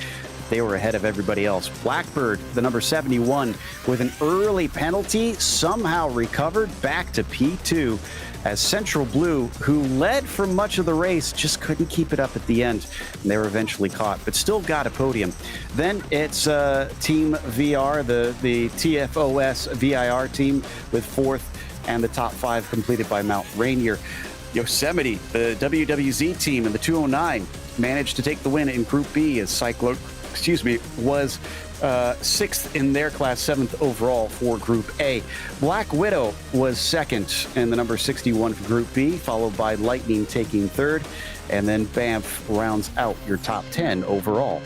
They were ahead of everybody else. Blackbird, the number 71, with an early penalty, somehow recovered back to P2 as Central Blue, who led for much of the race, just couldn't keep it up at the end. And they were eventually caught, but still got a podium. Then it's Team VR, the TFOS VIR team with fourth, and the top five completed by Mount Rainier. Yosemite, the WWZ team in the 209, managed to take the win in Group B as Cyclone, was sixth in their class, seventh overall for Group A. Black Widow was second in the number 61 for Group B, followed by Lightning taking third, and then Banff rounds out your top 10 overall.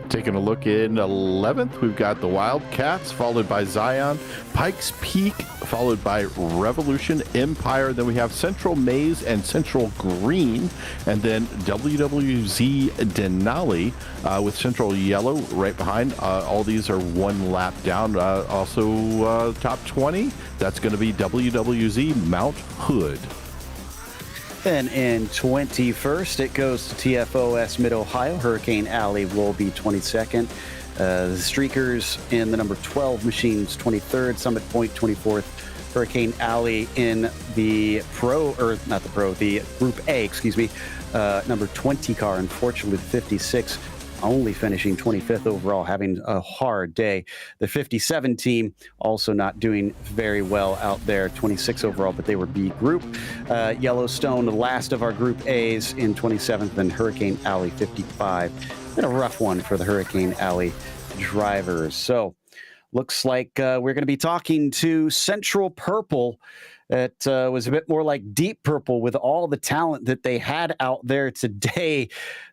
Taking a look in 11th, we've got the Wildcats, followed by Zion, Pikes Peak, followed by Revolution Empire. Then we have Central Maize and Central Green, and then WWZ Denali with Central Yellow right behind. All these are one lap down. Also, top 20, that's going to be WWZ Mount Hood. Then in 21st, it goes to TFOS Mid-Ohio. Hurricane Alley will be 22nd. The Streakers in the number 12 machines, 23rd. Summit Point, 24th. Hurricane Alley in the the Group A, number 20 car, unfortunately, 56. Only finishing 25th overall, having a hard day. The 57 team also not doing very well out there, 26 overall, but they were B group. Yellowstone, the last of our Group A's, in 27th, and Hurricane Alley 55. Been a rough one for the Hurricane Alley drivers. So looks like we're going to be talking to Central Purple. It was a bit more like Deep Purple with all the talent that they had out there today.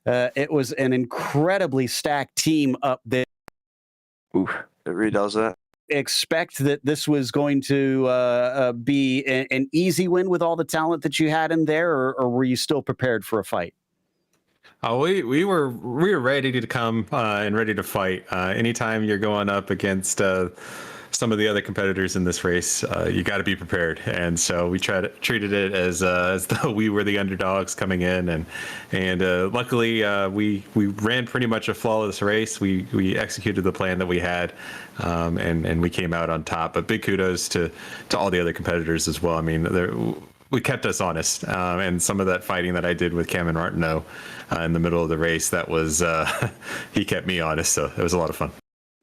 It was an incredibly stacked team up there. Ooh, it really does that. Expect that this was going to be an easy win with all the talent that you had in there, or were you still prepared for a fight? We were ready to come and ready to fight. Anytime you're going up against some of the other competitors in this race, you got to be prepared. And so we treated it as though we were the underdogs coming in, and luckily we ran pretty much a flawless race. We executed the plan that we had, and we came out on top. But big kudos to all the other competitors as well. I mean, we kept us honest, and some of that fighting that I did with Cam and Martineau in the middle of the race, that was he kept me honest. So it was a lot of fun.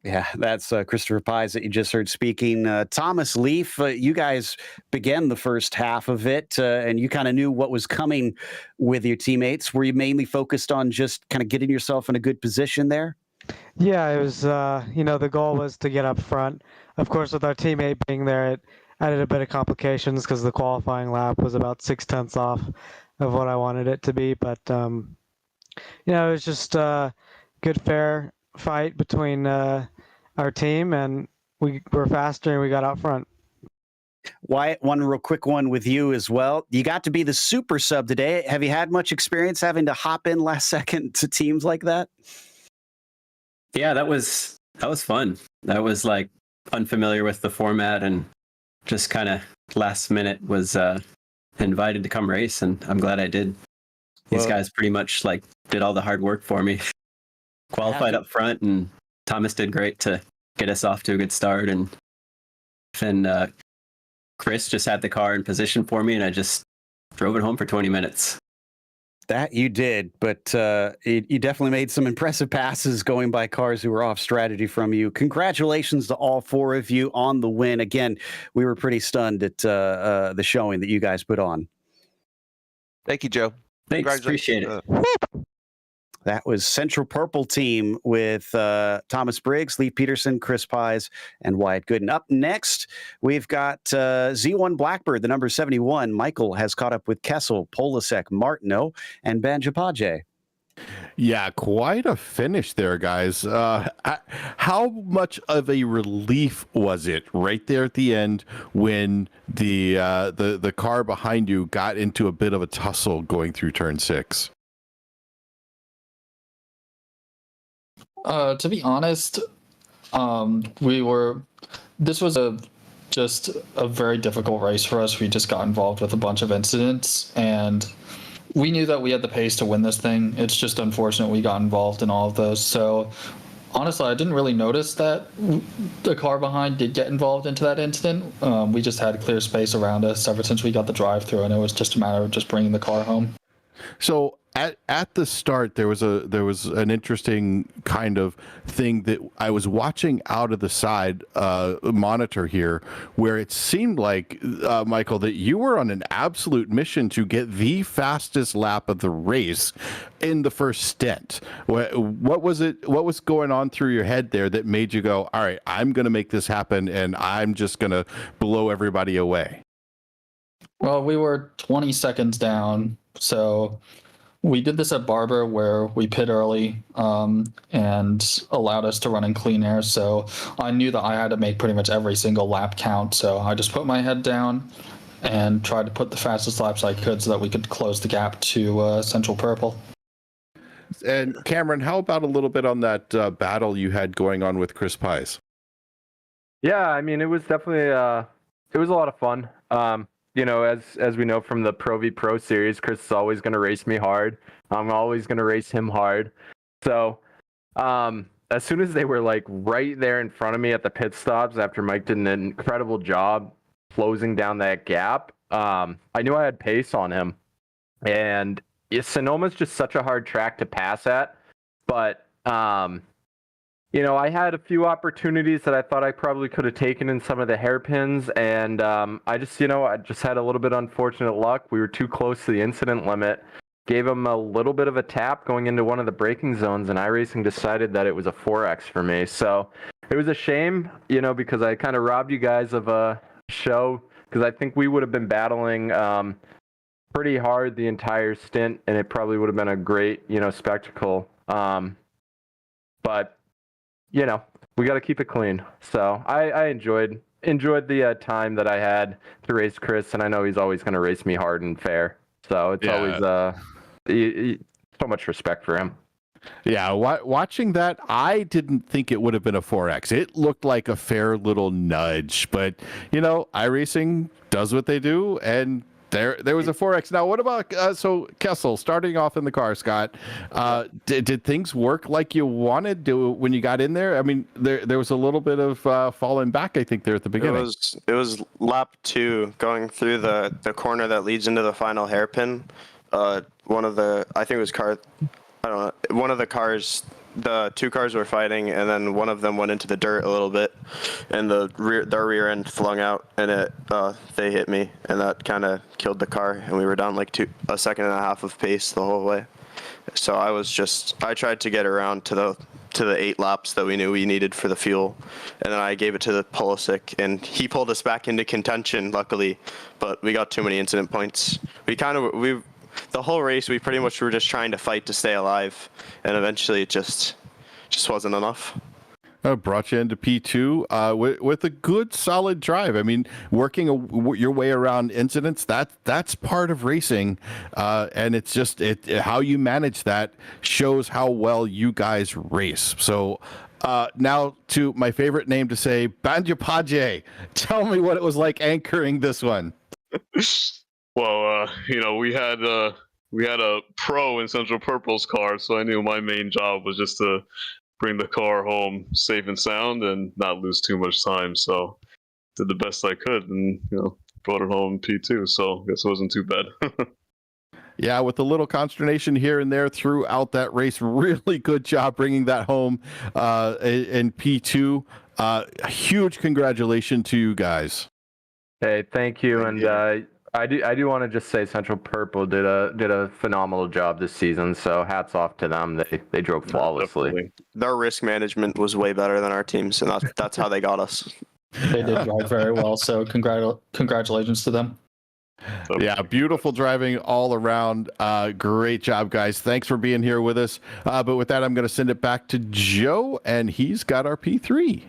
Yeah, that's Christopher Pies that you just heard speaking. Thomas Leaf, you guys began the first half of it, and you kind of knew what was coming with your teammates. Were you mainly focused on just kind of getting yourself in a good position there? Yeah, it was, the goal was to get up front. Of course, with our teammate being there, it added a bit of complications because the qualifying lap was about 0.6 off of what I wanted it to be. But, it was just a good, fair fight between our team, and we were faster and we got out front. Wyatt, one real quick one with you as well. You got to be the super sub today. Have you had much experience having to hop in last second to teams like that? Yeah, that was fun. That was like unfamiliar with the format, and just kind of last minute was invited to come race, and I'm glad I did. These guys pretty much like did all the hard work for me. Qualified up front, and Thomas did great to get us off to a good start, and Chris just had the car in position for me, and I just drove it home for 20 minutes. That you did, but you definitely made some impressive passes going by cars who were off strategy from you. Congratulations to all four of you on the win. Again, we were pretty stunned at the showing that you guys put on. Thank you, Joe. Thanks, appreciate it. That was Central Purple team with Thomas Briggs, Lee Peterson, Chris Pies, and Wyatt Gooden. Up next, we've got Z1 Blackbird, the number 71. Michael has caught up with Kessel, Polasek, Martineau, and Banjapaje. Yeah, quite a finish there, guys. How much of a relief was it right there at the end when the car behind you got into a bit of a tussle going through turn 6? To be honest, this was just a very difficult race for us. We just got involved with a bunch of incidents, and we knew that we had the pace to win this thing. It's just unfortunate we got involved in all of those. So honestly, I didn't really notice that the car behind did get involved into that incident. We just had clear space around us ever since we got the drive-through, and it was just a matter of just bringing the car home. So at the start, there was an interesting kind of thing that I was watching out of the side monitor here, where it seemed like Michael, that you were on an absolute mission to get the fastest lap of the race in the first stint. What was it? What was going on through your head there that made you go, "All right, I'm going to make this happen, and I'm just going to blow everybody away"? Well, we were 20 seconds down, so we did this at Barber where we pit early and allowed us to run in clean air. So I knew that I had to make pretty much every single lap count. So I just put my head down and tried to put the fastest laps I could so that we could close the gap to Central Purple. And Cameron, how about a little bit on that battle you had going on with Chris Pies? Yeah, I mean, it was definitely it was a lot of fun. You know, as we know from the Pro v Pro series, Chris is always going to race me hard. I'm always going to race him hard. So as soon as they were like right there in front of me at the pit stops after Mike did an incredible job closing down that gap, I knew I had pace on him. And Sonoma's just such a hard track to pass at. But you know, I had a few opportunities that I thought I probably could have taken in some of the hairpins, and I just had a little bit unfortunate luck. We were too close to the incident limit. Gave him a little bit of a tap going into one of the braking zones, and iRacing decided that it was a 4X for me. So it was a shame, you know, because I kind of robbed you guys of a show, because I think we would have been battling pretty hard the entire stint, and it probably would have been a great, you know, spectacle. But you know, we got to keep it clean. So I enjoyed the time that I had to race Chris, and I know he's always going to race me hard and fair. So it's always so much respect for him. Yeah, watching that, I didn't think it would have been a 4X. It looked like a fair little nudge, but you know, iRacing does what they do, and there was a 4X. Now, what about so Kessel starting off in the car, Scott? Did things work like you wanted to when you got in there? I mean, there was a little bit of falling back, I think, there at the beginning. It was lap 2 going through the corner that leads into the final hairpin. One of the the two cars were fighting, and then one of them went into the dirt a little bit, and their rear end flung out, and they hit me, and that kind of killed the car, and we were down like a second and a half of pace the whole way. So I tried to get around to the 8 laps that we knew we needed for the fuel, and then I gave it to the Pulisic, and he pulled us back into contention, luckily, but we got too many incident points. The whole race, we pretty much were just trying to fight to stay alive, and eventually it just wasn't enough. Brought you into P2 with a good, solid drive. I mean, working your way around incidents, that's part of racing, and it's just how you manage that shows how well you guys race. So now to my favorite name to say, Banjapaje. Tell me what it was like anchoring this one. Well, you know, we had a pro in Central Purple's car, so I knew my main job was just to bring the car home safe and sound and not lose too much time. So did the best I could, and you know, brought it home in P2. So I guess it wasn't too bad. Yeah, with a little consternation here and there throughout that race, really good job bringing that home in P2. Huge congratulations to you guys. Hey, thank you. And I do want to just say Central Purple did a phenomenal job this season. So hats off to them. They drove flawlessly. Definitely. Their risk management was way better than our team's, and that's how they got us. They did drive very well, so congratulations to them. Yeah, beautiful driving all around. Great job, guys. Thanks for being here with us. But with that, I'm going to send it back to Joe, and he's got our P3.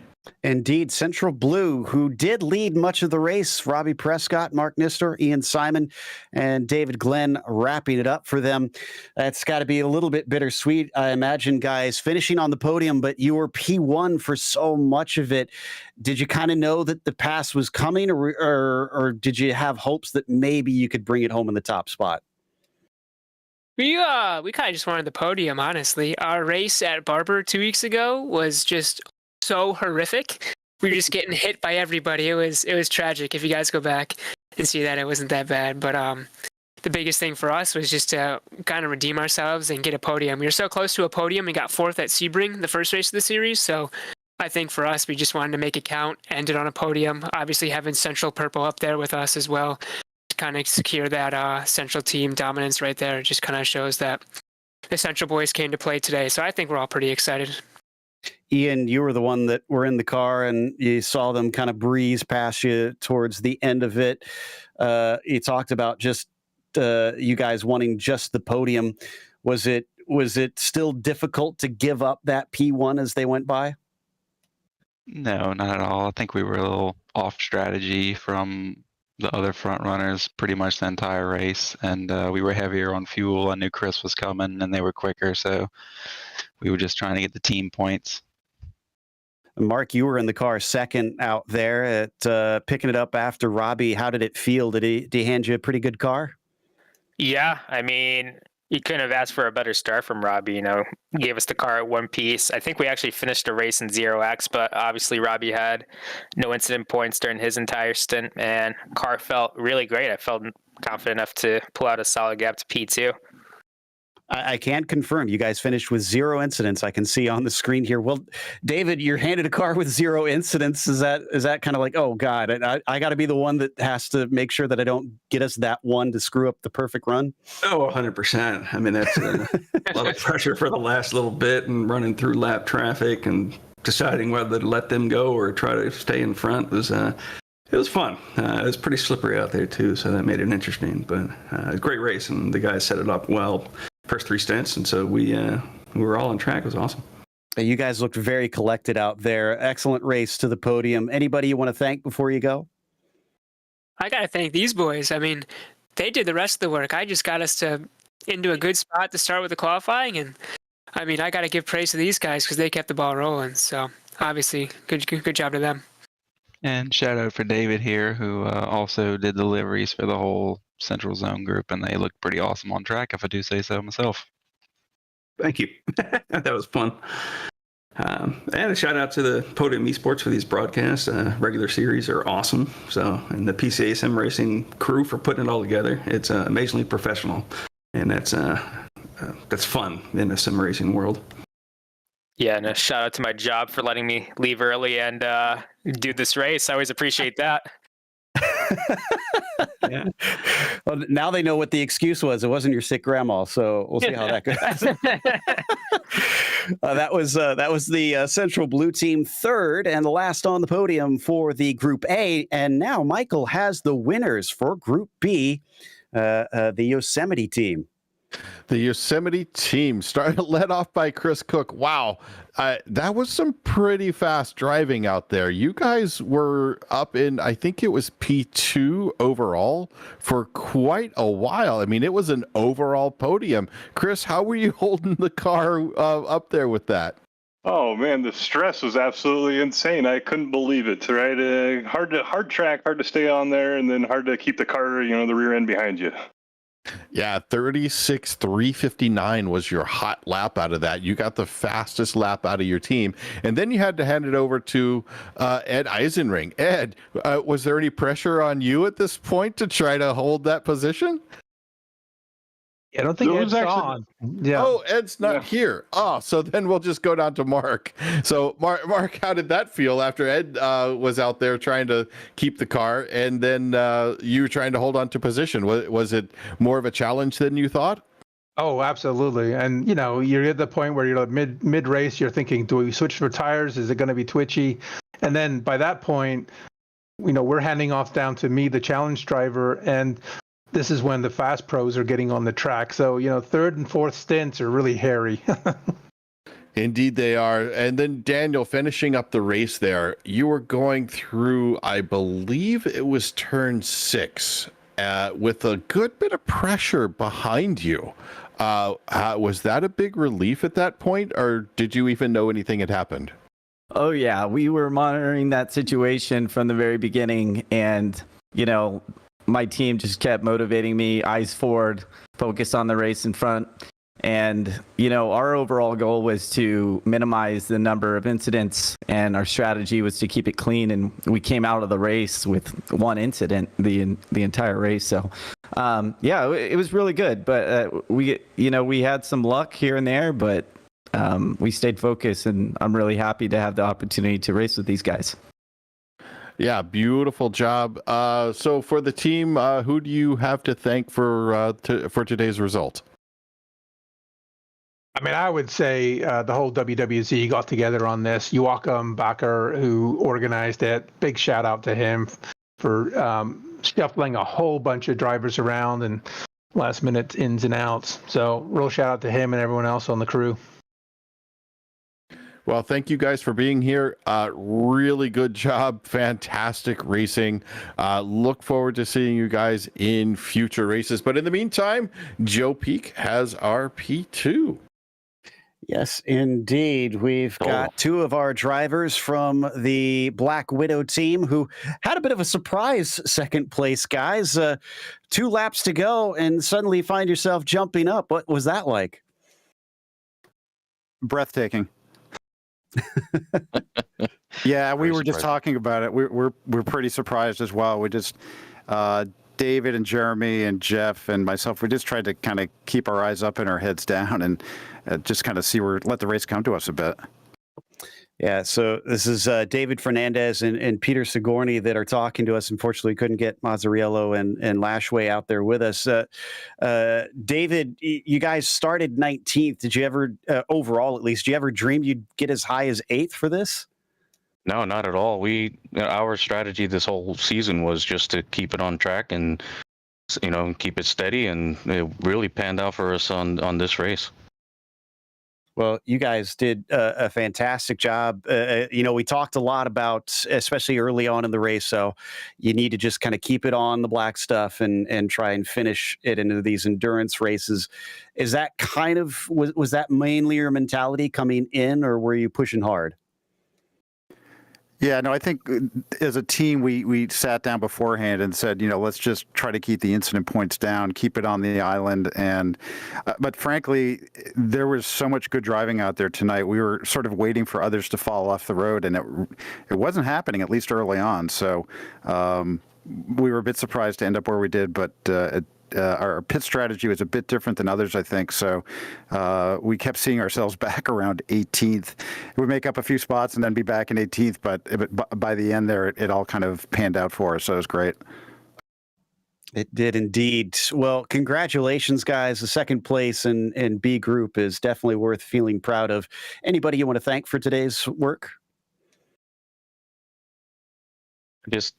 Indeed, Central Blue, who did lead much of the race, Robbie Prescott, Mark Nistor, Ian Simon, and David Glenn wrapping it up for them. That's got to be a little bit bittersweet, I imagine, guys, finishing on the podium, but you were P1 for so much of it. Did you kind of know that the pass was coming, or did you have hopes that maybe you could bring it home in the top spot? We kind of just wanted the podium, honestly. Our race at Barber 2 weeks ago was just so horrific. We were just getting hit by everybody. It was tragic. If you guys go back and see that, it wasn't that bad. But the biggest thing for us was just to kind of redeem ourselves and get a podium. We were so close to a podium. We got 4th at Sebring, the first race of the series. So I think for us, we just wanted to make it count, ended on a podium. Obviously having Central Purple up there with us as well, to kind of secure that Central team dominance right there. It just kind of shows that the Central boys came to play today. So I think we're all pretty excited. Ian, you were the one that were in the car and you saw them kind of breeze past you towards the end of it. You talked about just you guys wanting just the podium. Was it still difficult to give up that P1 as they went by? No, not at all. I think we were a little off strategy from the other front runners pretty much the entire race, and we were heavier on fuel. I knew Chris was coming and they were quicker, so we were just trying to get the team points. Mark, you were in the car second out there at picking it up after Robbie. How did it feel? Did he hand you a pretty good car? Yeah, I mean, you couldn't have asked for a better start from Robbie. You know, he gave us the car at one piece. I think we actually finished the race in 0x, but obviously Robbie had no incident points during his entire stint, and car felt really great. I felt confident enough to pull out a solid gap to P2. I can confirm you guys finished with 0 incidents. I can see on the screen here. Well, David, you're handed a car with 0 incidents. Is that kind of like, oh God, I got to be the one that has to make sure that I don't get us that one to screw up the perfect run? Oh, 100%. I mean, that's a lot of pressure for the last little bit and running through lap traffic and deciding whether to let them go or try to stay in front it was fun. It was pretty slippery out there too, so that made it interesting. But a great race, and the guys set it up well. First 3 stints, and so we were all on track. It was awesome. You guys looked very collected out there. Excellent race to the podium. Anybody you want to thank before you go? I got to thank these boys. I mean, they did the rest of the work. I just got us into a good spot to start with the qualifying, and I mean, I got to give praise to these guys because they kept the ball rolling. So obviously, good job to them. And shout out for David here, who also did the liveries for the whole Central Zone group, and they looked pretty awesome on track, if I do say so myself. Thank you. That was fun. And a shout out to the Podium Esports for these broadcasts. Regular series are awesome. So, and the PCA Sim Racing crew for putting it all together. It's amazingly professional, and that's fun in the sim racing world. Yeah, and a shout out to my job for letting me leave early and do this race. I always appreciate that. Yeah. Well, now they know what the excuse was. It wasn't your sick grandma, so we'll see how that goes. That was the Central Blue team third and the last on the podium for the Group A. And now Michael has the winners for Group B, the Yosemite team. The Yosemite team started led off by Chris Cook. Wow, that was some pretty fast driving out there. You guys were up in, I think it was P2 overall for quite a while. I mean, it was an overall podium. Chris, how were you holding the car up there with that? Oh man, the stress was absolutely insane. I couldn't believe it. Right, hard track, hard to stay on there, and then hard to keep the car, the rear end behind you. Yeah, 36.359 was your hot lap out of that. You got the fastest lap out of your team. And then you had to hand it over to Ed Eisenring. Ed, was there any pressure on you at this point to try to hold that position? I don't think Ed's on. Yeah. Oh, Ed's not here. Oh, so then we'll just go down to Mark. So, Mark, how did that feel after Ed was out there trying to keep the car, and then you were trying to hold on to position? Was it more of a challenge than you thought? Oh, absolutely. And you're at the point where you're mid race. You're thinking, do we switch for tires? Is it going to be twitchy? And then by that point, we're handing off down to me, the challenge driver, and this is when the fast pros are getting on the track. So, third and fourth stints are really hairy. Indeed, they are. And then, Daniel, finishing up the race there, you were going through, I believe it was turn 6, with a good bit of pressure behind you. Was that a big relief at that point, or did you even know anything had happened? Oh, yeah. We were monitoring that situation from the very beginning. And, my team just kept motivating me, eyes forward, focus on the race in front. And, our overall goal was to minimize the number of incidents, and our strategy was to keep it clean. And we came out of the race with one incident the entire race. So, it was really good. But we had some luck here and there, but we stayed focused, and I'm really happy to have the opportunity to race with these guys. Yeah, beautiful job. So for the team, who do you have to thank for today's result? I mean, I would say the whole WWZ got together on this. Joachim Bacher, who organized it, big shout out to him for shuffling a whole bunch of drivers around and last minute ins and outs. So real shout out to him and everyone else on the crew. Well, thank you guys for being here. Really good job. Fantastic racing. Look forward to seeing you guys in future races. But in the meantime, Joe Peak has our P2. Yes, indeed. We've got two of our drivers from the Black Widow team who had a bit of a surprise second place, guys. 2 laps to go, and suddenly you find yourself jumping up. What was that like? Breathtaking. Yeah, we were just talking about it. We're pretty surprised as well. We just David and Jeremy and Jeff and myself, we just tried to kind of keep our eyes up and our heads down and just kind of let the race come to us a bit. Yeah, so this is David Fernandez and Peter Sigourney that are talking to us. Unfortunately, couldn't get Mazzariello and Lashway out there with us. David, you guys started 19th. Did you ever, overall at least, did you ever dream you'd get as high as 8th for this? No, not at all. Our strategy this whole season was just to keep it on track and, keep it steady, and it really panned out for us on this race. Well, you guys did a fantastic job. We talked a lot about, especially early on in the race, so you need to just kind of keep it on the black stuff and try and finish it into these endurance races. Is that was that mainly your mentality coming in, or were you pushing hard? Yeah, no, I think as a team, we sat down beforehand and said, let's just try to keep the incident points down, keep it on the island. And but frankly, there was so much good driving out there tonight. We were sort of waiting for others to fall off the road, and it wasn't happening, at least early on. So we were a bit surprised to end up where we did, but our pit strategy was a bit different than others, I think. So we kept seeing ourselves back around 18th. We make up a few spots and then be back in 18th, but by the end there, it all kind of panned out for us. So it was great. It did indeed. Well, congratulations, guys. The second place in B group is definitely worth feeling proud of. Anybody you want to thank for today's work? Just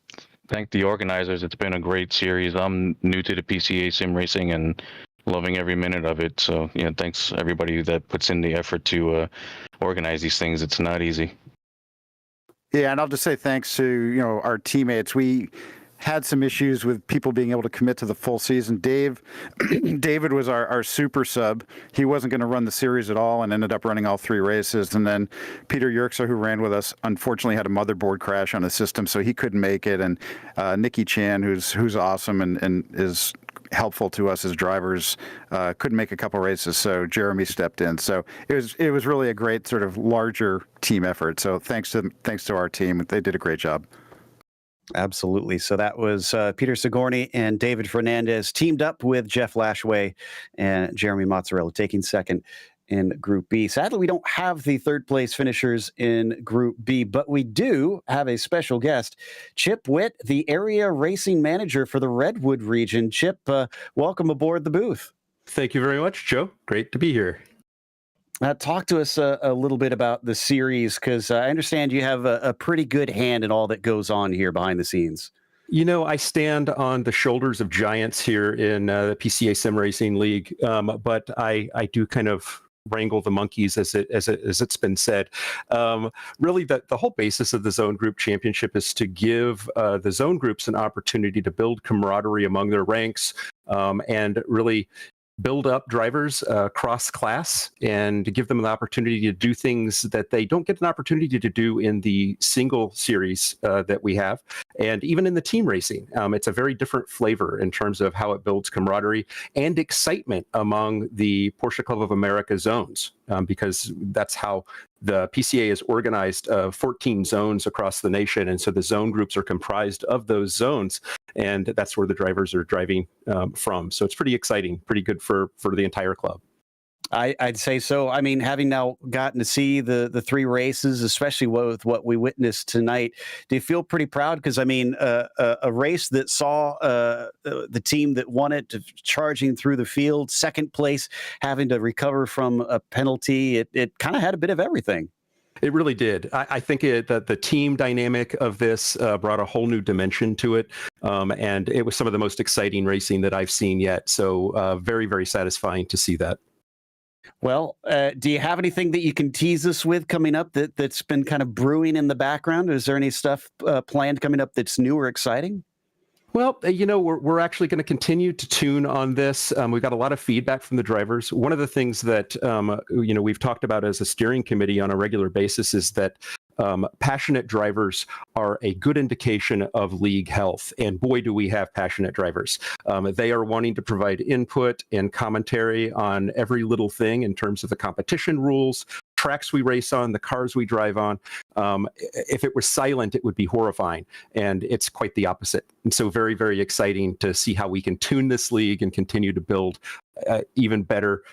thank the organizers. It's been a great series. I'm new to the PCA sim racing and loving every minute of it. So, thanks everybody that puts in the effort to organize these things. It's not easy. Yeah, and I'll just say thanks to, our teammates. We had some issues with people being able to commit to the full season. David was our super sub. He wasn't going to run the series at all and ended up running all 3 races. And then Peter Yerxa, who ran with us, unfortunately had a motherboard crash on the system, so he couldn't make it. And Nikki Chan, who's awesome and is helpful to us as drivers, couldn't make a couple races, so Jeremy stepped in. So it was really a great sort of larger team effort. So thanks to our team. They did a great job. Absolutely. So that was Peter Sigourney and David Fernandez teamed up with Jeff Lashway and Jeremy Mozzarella taking second in Group B. Sadly, we don't have the third place finishers in Group B, but we do have a special guest, Chip Witt, the area racing manager for the Redwood region. Chip, welcome aboard the booth. Thank you very much, Joe. Great to be here. Talk to us a little bit about the series, because I understand you have a pretty good hand in all that goes on here behind the scenes. I stand on the shoulders of giants here in the PCA Sim Racing League, but I do kind of wrangle the monkeys, as it's been said. Really, the whole basis of the Zone Group Championship is to give the zone groups an opportunity to build camaraderie among their ranks, and really build up drivers cross class and to give them the opportunity to do things that they don't get an opportunity to do in the single series that we have, and even in the team racing. It's a very different flavor in terms of how it builds camaraderie and excitement among the Porsche Club of America zones, because that's how the PCA is organized, 14 zones across the nation, and so the zone groups are comprised of those zones, and that's where the drivers are driving from. So it's pretty exciting, pretty good for the entire club. I'd say so. I mean, having now gotten to see the three races, especially with what we witnessed tonight, do you feel pretty proud? Because, I mean, a race that saw the team that won it charging through the field, second place, having to recover from a penalty, it kind of had a bit of everything. It really did. I think that the team dynamic of this brought a whole new dimension to it, and it was some of the most exciting racing that I've seen yet. So very, very satisfying to see that. Well, do you have anything that you can tease us with coming up that's been kind of brewing in the background? Is there any stuff planned coming up that's new or exciting? Well, we're actually going to continue to tune on this. We've got a lot of feedback from the drivers. One of the things that, we've talked about as a steering committee on a regular basis is that passionate drivers are a good indication of league health. And boy, do we have passionate drivers. They are wanting to provide input and commentary on every little thing in terms of the competition rules, tracks we race on, the cars we drive on. If it was silent, it would be horrifying. And it's quite the opposite. And so very, very exciting to see how we can tune this league and continue to build even better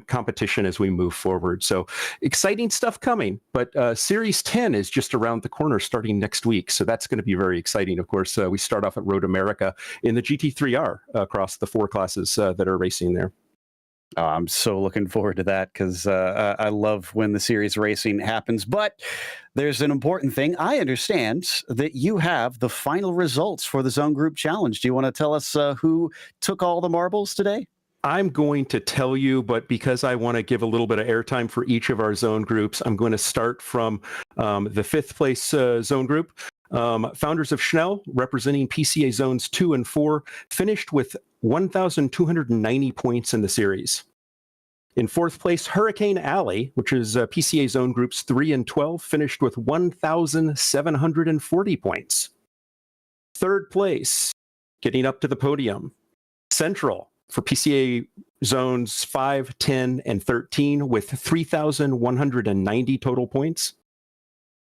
competition as we move forward. So exciting stuff coming, but Series 10 is just around the corner starting next week. So that's going to be very exciting. Of course, we start off at Road America in the GT3R across the four classes that are racing there. Oh, I'm so looking forward to that, because I love when the series racing happens. But there's an important thing. I understand that you have the final results for the Zone Group Challenge. Do you want to tell us who took all the marbles today? I'm going to tell you, but because I want to give a little bit of airtime for each of our zone groups, I'm going to start from the fifth place zone group. Founders of Schnell, representing PCA zones 2 and 4, finished with 1,290 points in the series. In fourth place, Hurricane Alley, which is PCA zone groups 3 and 12, finished with 1,740 points. Third place, getting up to the podium, Central, for PCA zones 5, 10, and 13 with 3,190 total points.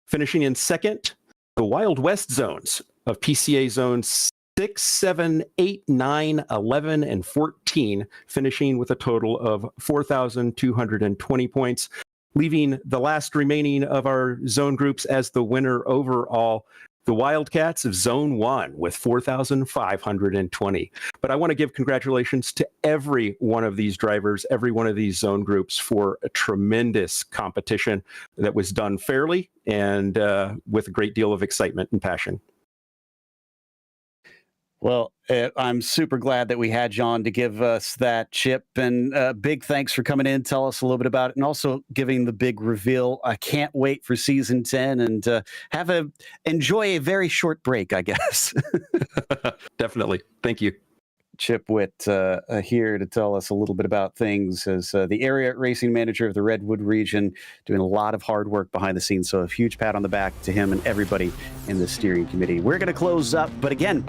Finishing in second, the Wild West zones of PCA zones 6, 7, 8, 9, 11, and 14, finishing with a total of 4,220 points, leaving the last remaining of our zone groups as the winner overall, the Wildcats of Zone 1 with 4,520. But I want to give congratulations to every one of these drivers, every one of these zone groups, for a tremendous competition that was done fairly and with a great deal of excitement and passion. Well, I'm super glad that we had John to give us that, Chip, and big thanks for coming in, tell us a little bit about it, and also giving the big reveal. I can't wait for season 10 and enjoy a very short break, I guess. Definitely. Thank you. Chip Witt here to tell us a little bit about things as the area racing manager of the Redwood region, doing a lot of hard work behind the scenes. So a huge pat on the back to him and everybody in the steering committee. We're going to close up, but again,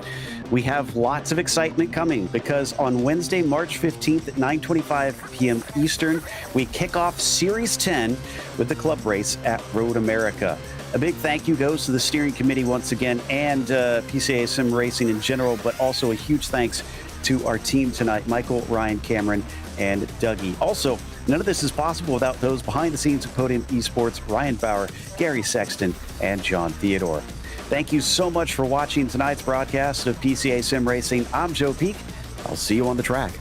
we have lots of excitement coming, because on Wednesday, March 15th at 9:25 p.m. Eastern, we kick off Series 10 with the club race at Road America. A big thank you goes to the steering committee once again, and PCA Sim Racing in general, but also a huge thanks to our team tonight, Michael, Ryan, Cameron, and Dougie. Also, none of this is possible without those behind the scenes of Podium Esports, Ryan Bauer, Gary Sexton, and John Theodore. Thank you so much for watching tonight's broadcast of PCA Sim Racing. I'm Joe Peak. I'll see you on the track.